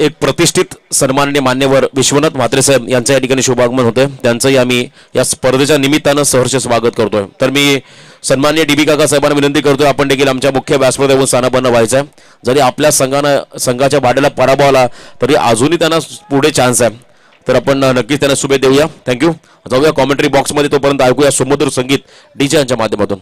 एक प्रतिष्ठित सन्माननीय मान्यवर विश्वनाथ म्हात्रे साहेब यांचं या ठिकाणी शुभागमन होतंय। त्यांचंही आम्ही या स्पर्धेच्या निमित्तानं सहर्ष स्वागत करतोय। तर मी सन्माननीय डीबी काका साहेबांना विनंती करतोय, आपण देखील आमच्या मुख्य व्यासपीठावर स्थानापन्न व्हायचं आहे। जरी आपल्या संघाच्या बाड्याला पराभव आला तरी अजूनही त्यांना पुढे चान्स आहे, तर आपण नक्कीच त्यांना शुभेच्छा देऊया। थँक्यू। जाऊया कॉमेंट्री बॉक्समध्ये, तोपर्यंत ऐकूया सुमधुर संगीत डीजे यांच्या माध्यमातून।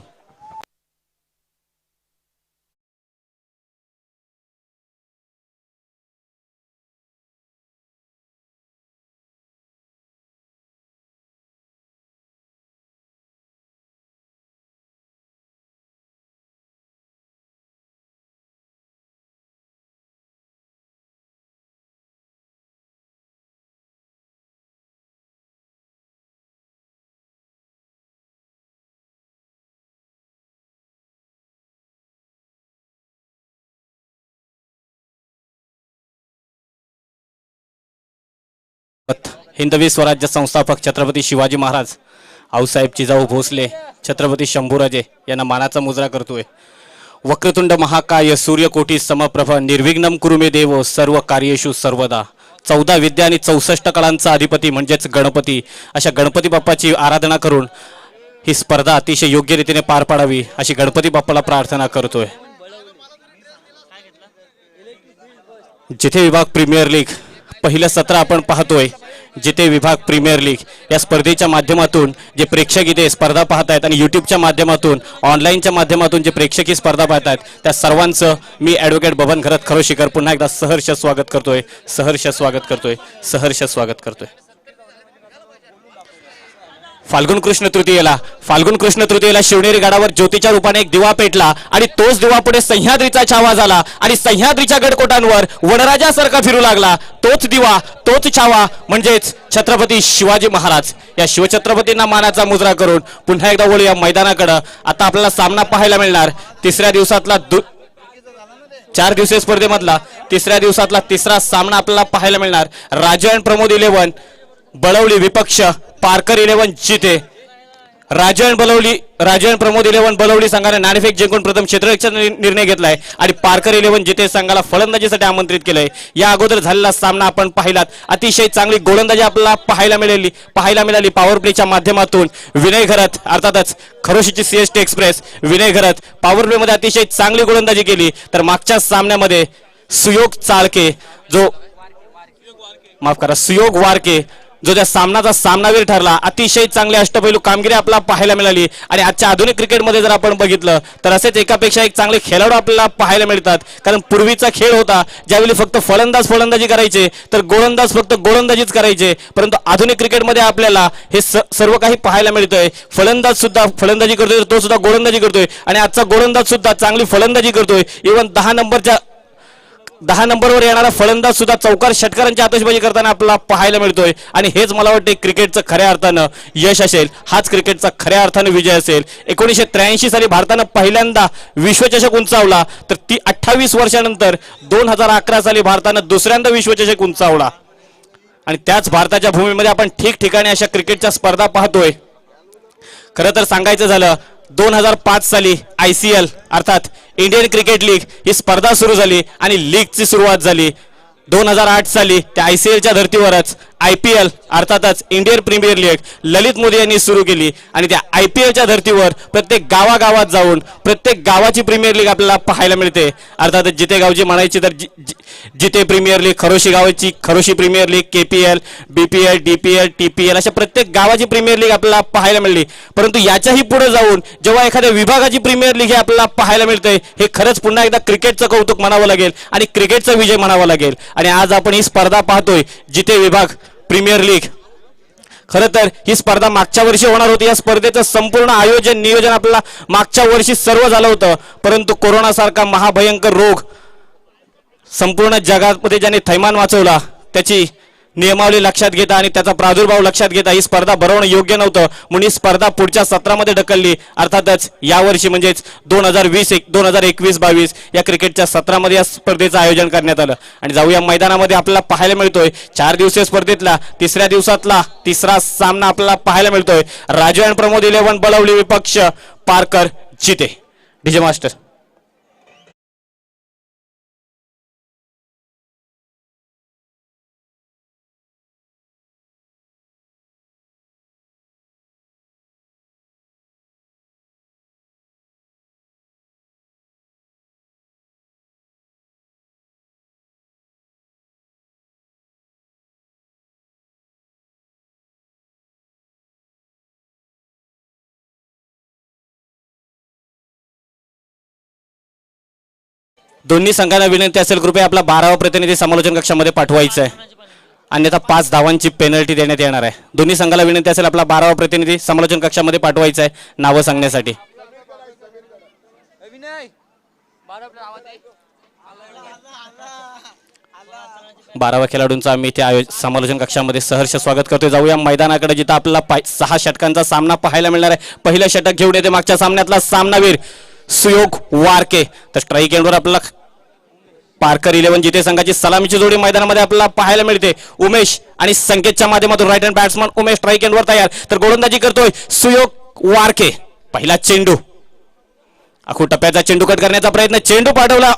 हिंदवी स्वराज्य संस्थापक छत्रपती शिवाजी महाराज आऊसाहेब जिजाऊ भोसले छत्रपती शंभूराजे यांना मानाचा मुजरा करतोय। वक्रतुंड महाकाय सूर्यकोटी समप्रभ निर्विघ्नं कुरु मे देव सर्व कार्येषु सर्वदा। 14 विद्या आणि 64 कलांचा अधिपती म्हणजेच गणपती, अशा गणपती बाप्पाची आराधना करून ही स्पर्धा अतिशय योग्य रीतीने पार पाडावी अशी गणपती बाप्पाला प्रार्थना करतोय। जिथे विभाग प्रीमियर लीग पहिलं सत्र आपण पाहतोय, जिथे विभाग प्रीमियर लीग या स्पर्धेच्या माध्यमातून जे प्रेक्षक इथे स्पर्धा पाहत आहेत आणि यूट्यूबच्या माध्यमातून ऑनलाईनच्या माध्यमातून जे प्रेक्षक स्पर्धा पाहत आहेत त्या सर्वांचं मी ॲडव्होकेट बबन खरत खरोशीकर पुन्हा एकदा सहर्ष स्वागत करतोय, सहर्ष स्वागत करतोय, सहर्ष स्वागत करतोय। फाल्गुन कृष्ण तृतीयेला शिवनेरी गडावर ज्योतीच्या रूपाने एक दिवा पेटला आणि तोच दिवा पुढे सह्याद्रीचा छावा झाला आणि सह्याद्रीच्या गडकोटांवर वनराजासारखा फिरू लागला। तोच दिवा तोच छावा म्हणजेच छत्रपती शिवाजी महाराज। या शिवछत्रपतींना मानाचा मुजरा करून पुन्हा एकदा वळूया मैदानाकडे। आता आपल्याला सामना पाहायला मिळणार तिसऱ्या दिवसातला 4 दिवसीय स्पर्धेमधला तिसऱ्या दिवसातला तिसरा सामना आपल्याला पाहायला मिळणार। राजू अँड प्रमोद 11 बळवली विपक्ष पारकर 11 जिते। राजू अँड प्रमोद 11 बळवली संघाने नाणेफेक जिंकून प्रथम क्षेत्ररक्षण निर्णय घेतलाय आणि पारकर 11 जिते संघाला फलंदाजीसाठी आमंत्रित केलंय। या अगोदर झालेला सामना आपण पाहिलात, अतिशय चांगली गोलंदाजी आपल्याला पाहायला मिळाली पॉवर प्लेच्या माध्यमातून। विनय घरत अर्थातच खरोशीची सीएसटी एक्सप्रेस विनय घरत पॉवर प्ले मध्ये अतिशय चांगली गोलंदाजी केली। तर मागच्या सामन्यामध्ये सुयोग वारके जो त्या सामनाचा सामनावीर ठरला, अतिशय चांगली अष्टपैलू कामगिरी आपल्याला पाहायला मिळाली। आणि आजच्या आधुनिक क्रिकेटमध्ये जर आपण बघितलं तर असेच एकापेक्षा एक चांगले खेळाडू आपल्याला पाहायला मिळतात। कारण पूर्वीचा खेळ होता ज्यावेळी फक्त फलंदाजी करायचे तर गोलंदाज फक्त गोलंदाजीच करायचे, परंतु आधुनिक क्रिकेटमध्ये आपल्याला हे सर्व काही पाहायला मिळतंय। फलंदाज सुद्धा फलंदाजी करतोय, तो सुद्धा गोलंदाजी करतोय आणि आजचा गोलंदाज सुद्धा चांगली फलंदाजी करतोय। इव्हन 10 नंबरवर येणारा फलंदाज सुद्धा चौकार षटकारांची आतषबाजी करताना आपल्याला पाहायला मिळतोय। आणि हेच मला वाटते क्रिकेटचं खऱ्या अर्थानं यश असेल, हाच क्रिकेटचा खऱ्या अर्थानं विजय असेल। 1983 साली भारतानं पहिल्यांदा विश्वचषक उंचावला, तर ती 28 वर्षानंतर 2011 साली भारतानं दुसऱ्यांदा विश्वचषक उंचावला। आणि त्याच भारताच्या भूमीमध्ये आपण ठिकठिकाणी अशा क्रिकेटच्या स्पर्धा पाहतोय। खरं तर सांगायचं झालं 2005 साली ICL अर्थात इंडियन क्रिकेट लीग ही स्पर्धा सुरू झाली आणि लीगची सुरुवात झाली। 2008 साली त्या ICLच्या धर्तीवरच IPL अर्थातच Indian premier league Lalit Modi यांनी सुरू केली आणि त्या IPLच्या धर्तीवर प्रत्येक गावागावात जाऊन प्रत्येक गावाची प्रीमियर लीग आपल्याला पाहायला मिळते। अर्थातच जिथे गावची म्हणायची तर जिथे प्रीमियर लीग, खरोशी गावाची Kharoshi premier league, KPL, BPL, DPL, TPL अशा प्रत्येक गावाची प्रीमियर लीग आपल्याला पाहायला मिळली। परंतु याच्याही पुढे जाऊन जेव्हा एखाद्या विभागाची प्रीमियर लीग हे आपल्याला पाहायला मिळते, हे खरंच पुन्हा एकदा क्रिकेटचं कौतुक म्हणावं लागेल आणि क्रिकेटचा विजय म्हणावा लागेल। आणि आज आपण ही स्पर्धा पाहतोय जिथे विभाग प्रीमियर लीग। खरं तर ही स्पर्धा मागच्या वर्षी होणार होती। या स्पर्धेचं संपूर्ण नियोजन आपल्याला मागच्या वर्षी सर्व झालं होतं, परंतु कोरोना सारखा महाभयंकर रोग संपूर्ण जगामध्ये ज्याने थैमान वाचवला त्याची नियमावली लक्षात घेता आणि त्याचा प्रादुर्भाव लक्षात घेता ही स्पर्धा भरवणं योग्य नव्हतं, म्हणून ही स्पर्धा पुढच्या सत्रामध्ये ढकलली। अर्थातच यावर्षी म्हणजेच 2021-22 या क्रिकेटच्या सत्रामध्ये या स्पर्धेचं आयोजन करण्यात आलं। आणि जाऊया मैदानामध्ये आपल्याला पाहायला मिळतोय 4 दिवसीय स्पर्धेतला तिसऱ्या दिवसातला तिसरा सामना आपल्याला पाहायला मिळतोय। राजू अँड प्रमोद 11 बळवली विपक्ष पारकर जिते। DJ master. दोन्ही संघांना विनंती असेल कृपया आपला 12वा प्रतिनिधी समालोचन कक्षामध्ये पाठवायचा आहे, अन्यथा 5 धावांची पेनल्टी देण्यात येणार आहे. दोन्ही संघाला विनंती असेल आपला 12वा प्रतिनिधी समालोचन कक्षामध्ये पाठवायचा आहे नावं सांगण्यासाठी. 12व्या खेळाडूंचा आम्ही त्या समालोचन कक्षामध्ये सहर्ष स्वागत करतोय. जाऊया मैदानाकडे जिथं आपल्याला 6 षटकांचा सामना पाहायला मिळणार आहे. पहिलं षटक घेऊन येते मागच्या सामन्यातला सामनावीर सुयोग वारके. तर स्ट्राईक एंडवर आपला पारकर 11 जिथे संघाची सलामीची जोडी मैदानामध्ये आपल्याला पाहायला मिळते. उमेश आणि संकेतच्या माध्यमातून right hand batsman Umesh strike एंडवर तयार. तर गोलंदाजी करतोय सुयोग वारके. पहिला चेंडू, आखू टप्प्याचा चेंडू कट करण्याचा प्रयत्न, चेंडू पाठवला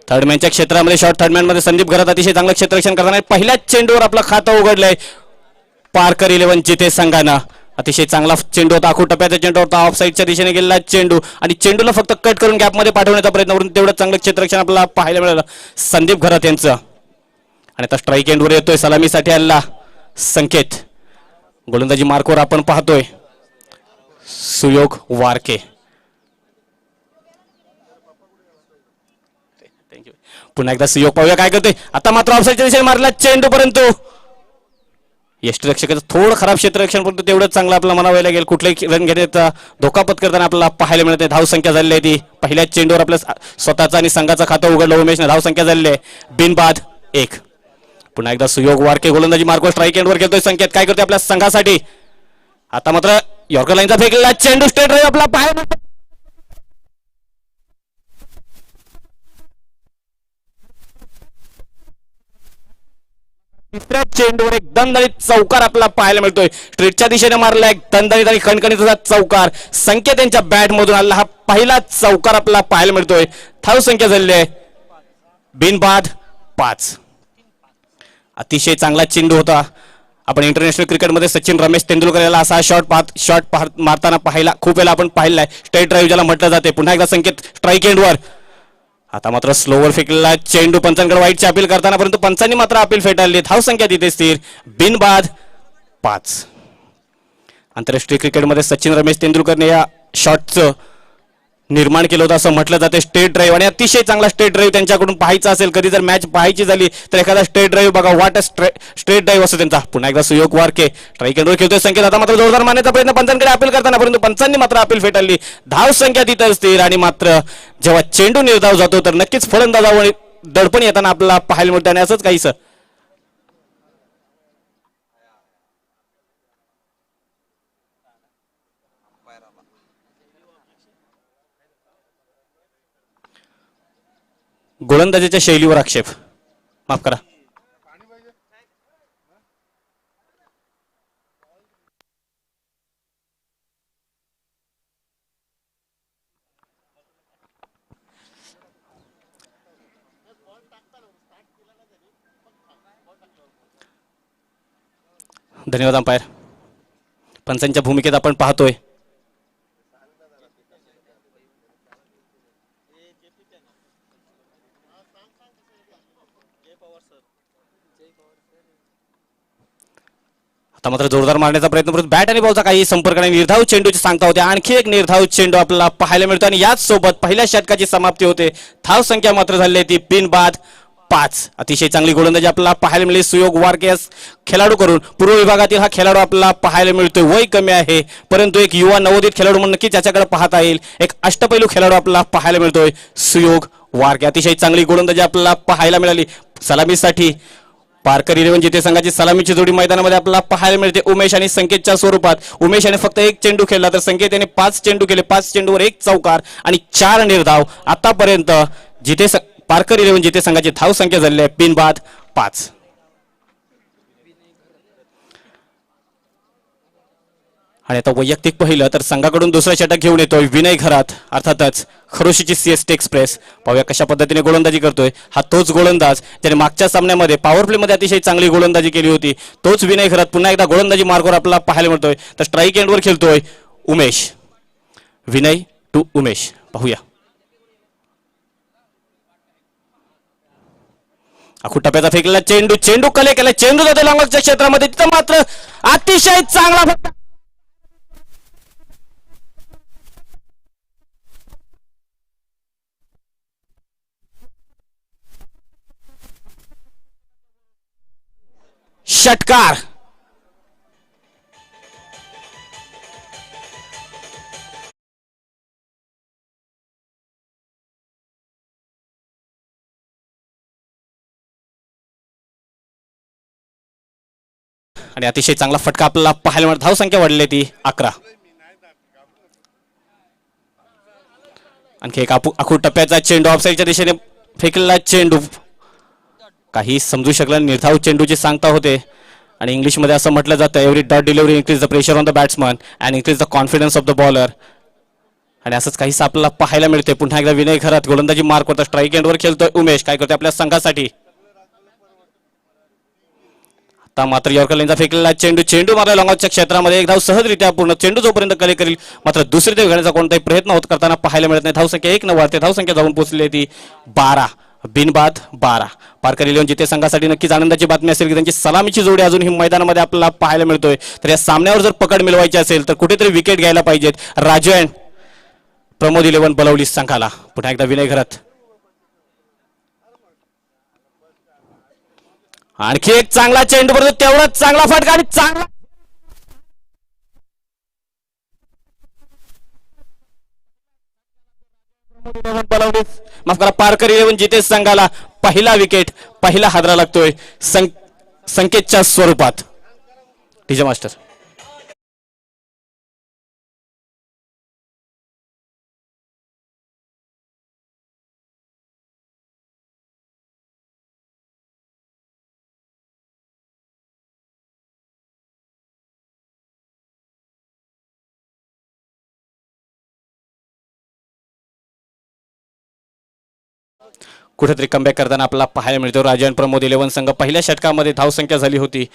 थर्डमॅनच्या क्षेत्रामध्ये. शॉर्ट थर्डमॅनमध्ये संदीप घरात अतिशय चांगलं क्षेत्ररक्षण करताना पहिल्याच चेंडूवर आपलं खातं उघडलंय पारकर 11 जिथे संघानं. अतिशय चांगला चेंडू होता, आखू टप्प्याचा चेंडू होता, ऑफ साईडच्या दिशेने गेलेला चेंडू आणि चेंडूला फक्त कट करून गॅपमध्ये पाठवण्याचा प्रयत्न करून तेवढं चांगलं क्षेत्ररक्षण आपल्याला पाहायला मिळालं संदीप घरात यांचं. आणि आता स्ट्राईक एंडवर येतोय सलामीसाठी आलेला संकेत. गोलंदाजी मार्कवर आपण पाहतोय सुयोग वारके. पुन्हा एकदा सुयोग पाहूया काय करतोय. आता मात्र ऑफसाईडच्या दिशेने मारला चेंडू, परंतु यष्टीरक्षकाचं थोडं खराब क्षेत्ररक्षण, परंतु तेवढंच चांगलं आपल्याला म्हणावं लागेल. कुठल्याही रन घेण्याचा धोका पत्करताना आपल्याला पाहायला मिळत नाही. धावसंख्या झालेली आहे ती पहिल्याच चेंडूवर आपल्या स्वतःचा आणि संघाचं खातं उघडलं उमेशने. धावसंख्या झालेली आहे बिनबाद 1. पुन्हा एकदा सुयोग वारके गोलंदाजी मार्कवर स्ट्राईक एंडवर खेळतोय. संकेत काय करतोय आपल्या संघासाठी. आता मात्र यॉर्कर लाईनचा फेकलेला चेंडू स्ट्रेट ड्राईव्ह आपला पाहायला तिसऱ्या चेंडूवर एक दणदणीत चौकार आपल्याला पाहायला मिळतोय. स्ट्रेटच्या दिशेने मारला एक दणदणीत आणि खणखणीत असा चौकार. संकेत यांच्या बॅट मधून आला हा पहिला चौकार आपल्याला पाहायला मिळतोय. धाव संख्या झालेली आहे बिनबाद 5. अतिशय चांगला चेंडू होता. आपण इंटरनॅशनल क्रिकेटमध्ये सचिन रमेश तेंडुलकर याला असा शॉट मारताना पाहिला खूप वेळा आपण पाहिलाय. स्ट्रेट ड्राईव्ह ज्याला म्हटलं जाते. पुन्हा एकदा संकेत स्ट्राईक एंडवर. आता मात्र स्लोवर फेकलेला चेंडू पंचांकडे वाईटची अपील करताना, परंतु पंचांनी मात्र अपील फेटाळली. धाव संख्या तिथे स्थिर बिनबाद 5. आंतरराष्ट्रीय क्रिकेटमध्ये सचिन रमेश तेंडुलकरने या शॉटचं निर्माण केलं होतं असं म्हटलं जाते. स्ट्रेट ड्राईव्ह आणि अतिशय चांगला स्ट्रेट ड्राईव्ह त्यांच्याकडून पाहायचा असेल, कधी जर मॅच पाहायची झाली तर एखादा स्ट्रेट ड्राईव्ह बघा. वाट स्ट्रेट ड्राईव्ह असतो त्यांचा. पुन्हा एकदा सुयोग वारके स्ट्राईक एंडवर खेळतोय. संकेत आता मात्र जोरदार मारण्याचा प्रयत्न पंचांकडे अपील करताना, परंतु पंचांनी मात्र अपील फेटाळली. धाव संख्या तिथे स्थिर आणि मात्र जेव्हा चेंडू निर्धाव जातो तर नक्कीच फलंदाजावर दडपण येताना आपल्याला पाहायला मिळतं आणि असंच काहीसं. गोलंदाजीच्या शैलीवर आक्षेप, माफ करा. धन्यवाद अंपायर. पंचांच्या भूमिकेत आपण पाहतोय आता मात्र जोरदार मारण्याचा प्रयत्न करतो. बॅट आणि बॉलचा काही संपर्क नाही. निर्धाव चेंडूची सांगता होते. आणखी एक निर्धाव चेंडू आपल्याला पाहायला मिळतो आणि याच सोबत पहिल्या षटकाची समाप्ती होते. धाव संख्या मात्र झाली ती बिनबाद 5. अतिशय चांगली गोलंदाजी आपल्याला पाहायला मिळेल सुयोग वारके खेळाडू करून. पूर्व विभागातील हा खेळाडू आपल्याला पाहायला मिळतोय. वय कमी आहे, परंतु एक युवा नवोदित खेळाडू म्हणून नक्कीच त्याच्याकडे पाहता येईल. एक अष्टपैलू खेळाडू आपल्याला पाहायला मिळतोय सुयोग वारके. अतिशय चांगली गोलंदाजी आपल्याला पाहायला मिळाली. सलामीसाठी पारकर 11 जिथे संघाची सलामीची जोडी मैदानामध्ये आपल्याला पाहायला मिळते उमेश आणि संकेतच्या स्वरूपात. उमेश याने फक्त 1 चेंडू खेळला तर संकेत याने 5 चेंडू केले. 5 चेंडूवर 1 चौकार आणि 4 निर्धाव. आतापर्यंत जिथे पारकर 11 जिथे संघाची धाव संख्या झालेली आहे बिनबाद 5. आणि आता वैयक्तिक पाहिलं तर संघाकडून दुसरा षटक घेऊन येतोय विनय घरात, अर्थातच खरोशीची सीएसटी एक्सप्रेस. पाहूया कशा पद्धतीने गोलंदाजी करतोय. हा तोच गोलंदाज ज्याने मागच्या सामन्यामध्ये पॉवर प्ले मध्ये अतिशय चांगली गोलंदाजी केली होती. तोच विनय घरात पुन्हा एकदा गोलंदाजी मार्गवर आपल्याला पाहायला मिळतोय. तर स्ट्राईक एंडवर खेळतोय उमेश. विनय टू उमेश. पाहूया आखू टप्प्याचा फेकलेला चेंडू. चेंडू कले केला. चेंडू जातो लॉंगच्या क्षेत्रामध्ये. तिथं मात्र अतिशय चांगला षटकार. आणि अतिशय चांगला फटका आपल्याला पाहायला मिळत. धावसंख्या वाढली ती 11. आणखी एक आखूड टप्प्याचा चेंडू ऑफसाईडच्या दिशेने फेकलेला चेंडू काही समजू शकला. निर्धाव चेंडूची सांगता होते आणि इंग्लिशमध्ये असं म्हटलं जातं every dot delivery increase the pressure on the batsman and increase the confidence of the bowler. आणि असंच काहीच आपल्याला पाहायला मिळते. पुन्हा एकदा विनय घरात गोलंदाजी मार्क होता. स्ट्राईक एंडवर खेळतोय उमेश. काय करतोय आपल्या संघासाठी. आता मात्र यॉर्कर लाईनचा फेकलेला चेंडू मारला लॉंगऑफच्या क्षेत्रामध्ये. एक धाव सहजरित्या पूर्ण. चेंडू जोपर्यंत कले करील मात्र दुसरी धाव घेण्याचा कोणताही प्रयत्न होत करताना पाहायला मिळत नाही. धावसंख्या 1 न वाढते. धावसंख्या जाऊन पोहोचली ती 12. बिनबाद 12. पारकर इलेव्हन जिथे संघासाठी नक्कीच आनंदाची बातमी असेल की त्यांची सलामीची जोडी अजून ही मैदानामध्ये आपल्याला पाहायला मिळतोय. तर या सामन्यावर जर पकड मिळवायची असेल तर कुठेतरी विकेट घ्यायला पाहिजेत. राजू अँड प्रमोद इलेव्हन बलवली संघाला. पुन्हा एकदा विनय घरात. आणखी एक चांगला चेंडू परंतु तेवढाच चांगला फटका आणि चांगला माफ करा पारकर इलेव्हन जिथे संघाला पहिला विकेट पहिला हादरा लागतोय संकेतच्या स्वरूपात. TJ master. कुठेतरी कमबॅक करताना आपल्याला पाहायला मिळतो. राजन प्रमोद इलेव्हन संघ पहिल्या षटकामध्ये धावसंख्या झाली होती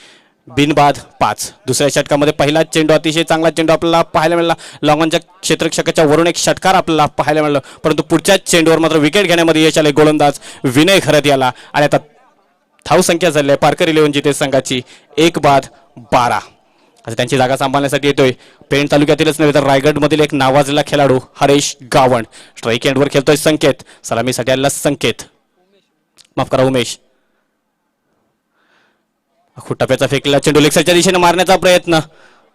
बिनबाद 5. दुसऱ्या षटकामध्ये पहिला चेंडू अतिशय चांगला चेंडू आपल्याला पाहायला मिळाला. लॉंगॉनच्या क्षेत्ररक्षकाच्या वरून एक षटकार आपल्याला पाहायला मिळालं परंतु पुढच्या चेंडूवर मात्र विकेट घेण्यामध्ये यश आले गोलंदाज विनय खरत याला. आणि आता धावसंख्या झाली आहे पारकर इलेव्हन जिथे संघाची 1/12. आता त्यांची जागा सांभाळण्यासाठी येतोय पेण तालुक्यातीलच नव्हे तर रायगडमधील एक नावाजलेला खेळाडू हरेश गावण. स्ट्राईक एंडवर खेळतोय संकेत. सलामीसाठी आलेला संकेत माफ करा उमेश. टप्प्याचा फेकलेला चेंडू लेगसाईडच्या दिशेने मारण्याचा प्रयत्न.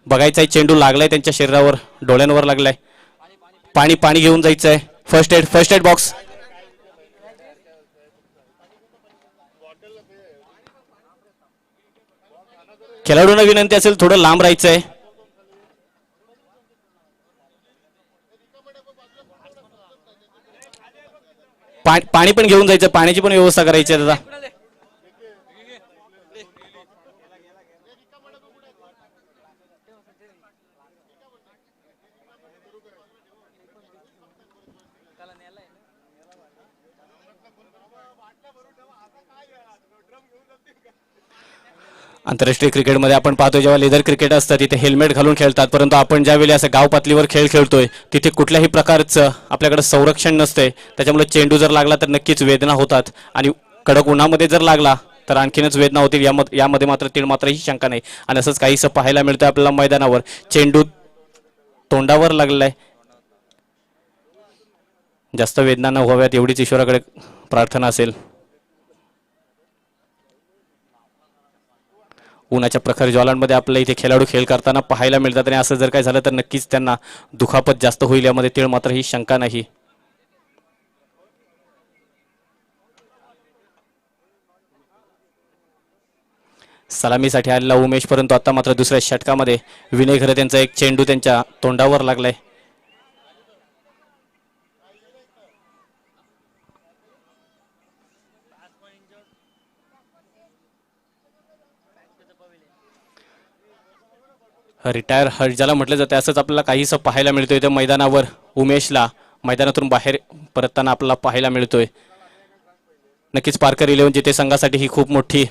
बघायचा चेंडू लागलाय त्यांच्या शरीरावर डोळ्यांवर लागलाय. पाणी घेऊन जायचंय. First aid box. खेळाडूंना विनंती असेल थोडं लांब राहायचंय. पाणी पण घेऊन जायचं. पाण्याची पण व्यवस्था करायची आहे दादा. आंतरराष्ट्रीय क्रिकेटमध्ये आपण पाहतो जेव्हा लेदर क्रिकेट असतं तिथे हेल्मेट घालून खेळतात परंतु आपण ज्यावेळी असं गाव पातळीवर खेळ खेळतोय तिथे कुठल्याही प्रकारचं आपल्याकडे संरक्षण नसते. त्याच्यामुळे चेंडू जर लागला तर नक्कीच वेदना होतात आणि कडक उन्हामध्ये जर लागला तर आणखीनच वेदना होतील. यामध्ये मात्र तीळ मात्रही शंका नाही. आणि असंच काहीसं पाहायला मिळतं आपल्याला मैदानावर. चेंडू तोंडावर लागलाय. जास्त वेदना न व्हाव्यात एवढीच ईश्वराकडे प्रार्थना असेल. उन्हाच्या प्रखर ज्वालांमध्ये आपल्या इथे खेळाडू खेळ करताना पाहायला मिळतात आणि असं जर काय झालं तर नक्कीच त्यांना दुखापत जास्त होईल यामध्ये तीळ मात्र ही शंका नाही. सलामीसाठी आलेला उमेश परंतु आता मात्र दुसऱ्या षटकामध्ये विनय खरे त्यांचा एक चेंडू त्यांच्या तोंडावर लागलाय. रिटायर हर्ट ज्याला म्हटलं जातं असंच आपल्याला काहीसं पाहायला मिळतोय. इथं मैदानावर उमेशला मैदानातून बाहेर परतताना आपल्याला पाहायला मिळतोय. नक्कीच पारकर इलेव्हन जिथे संघासाठी ही खूप मोठी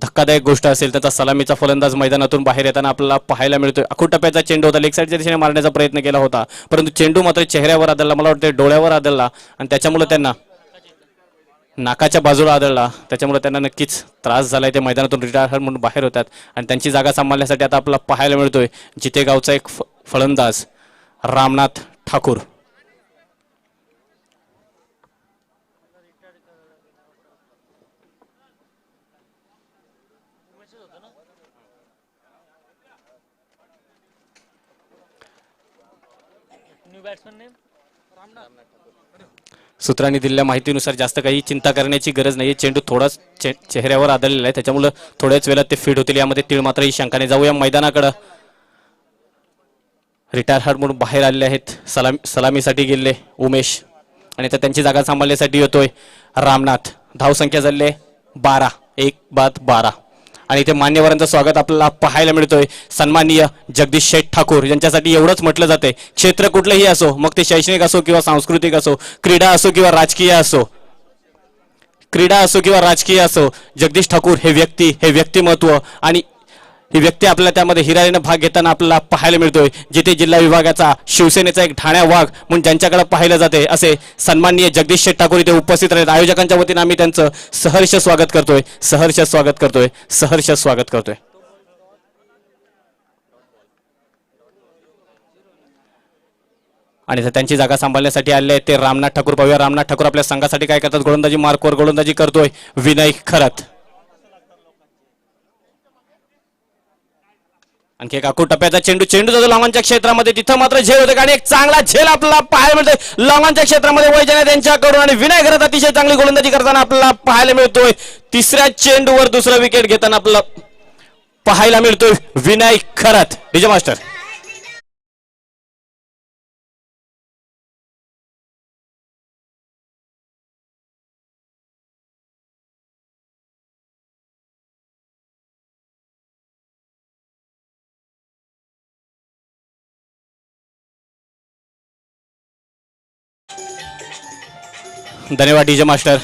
धक्कादायक गोष्ट असेल. त्याचा सलामीचा फलंदाज मैदानातून बाहेर येताना आपल्याला पाहायला मिळतोय. आखूड टप्प्याचा चेंडू होता. लेग साईडच्या दिशेने मारण्याचा प्रयत्न केला होता परंतु चेंडू मात्र चेहऱ्यावर आदळला. मला वाटतं डोळ्यावर आदळला आणि त्याच्यामुळे त्यांना नाकाच्या बाजूला आदळला. त्याच्यामुळे त्यांना नक्कीच त्रास झालाय. ते मैदानातून रिटायर म्हणून बाहेर होतात आणि त्यांची जागा सांभाळण्यासाठी आता आपल्याला पाहायला मिळतोय जिथे गावचा एक फलंदाज रामनाथ ठाकूर. सूत्रांनी दिलेल्या माहितीनुसार जास्त काही चिंता करण्याची गरज नाही. चेंडू थोडाच चेहऱ्यावर आदळलेला आहे, त्याच्यामुळे थोड्याच वेळात ते फीड होतील यामध्ये तीळ मात्र ही शंकाने. जाऊया मैदानाकडं. रिटायर हार्ड म्हणून बाहेर आलेले आहेत, सलामीसाठी गेले उमेश आणि आता त्यांची जागा सांभाळण्यासाठी येतोय रामनाथ. धावसंख्या झाले 12, 1-12 आणि इथे मान्यवरांचं स्वागत आपल्याला पाहायला मिळतोय. सन्माननीय जगदीश शेठ ठाकूर यांच्यासाठी एवढंच म्हटलं जाते, क्षेत्र कुठलंही असो, मग ते शैक्षणिक असो किंवा सांस्कृतिक असो, क्रीडा असो किंवा राजकीय असो, जगदीश ठाकूर हे व्यक्ती, हे व्यक्तिमत्व आणि ही व्यक्ती आपल्याला त्यामध्ये हिरारीनं भाग घेताना आपल्याला पाहायला मिळतोय. जिथे जिल्हा विभागाचा शिवसेनेचा एक ठाण्या वाघ म्हणून ज्यांच्याकडे पाहिलं जाते असे सन्माननीय जगदीश शेठ ठाकूर इथे उपस्थित आहेत. आयोजकांच्या वतीने आम्ही त्यांचं सहर्ष स्वागत करतोय. आणि त्यांची जागा सांभाळण्यासाठी आले आहेत ते रामनाथ ठाकूर. पाहूया रामनाथ ठाकूर आपल्या संघासाठी काय करतात. गोलंदाजी मार्कवर गोलंदाजी करतोय विनय खरत. आणखी एक आखूड टप्प्याचा चेंडू जातो लांबांच्या क्षेत्रामध्ये, तिथं मात्र झेल होते आणि एक चांगला झेल आपल्याला पाहायला मिळतोय लांबांच्या क्षेत्रामध्ये वैजनाथ यांच्याकडून. आणि विनय खरत अतिशय चांगली गोलंदाजी करताना आपल्याला पाहायला मिळतोय. तिसऱ्या चेंडूवर दुसरा विकेट घेताना आपल्याला पाहायला मिळतोय विनय खरत. DJ master. धन्यवाद डीजे मास्टर.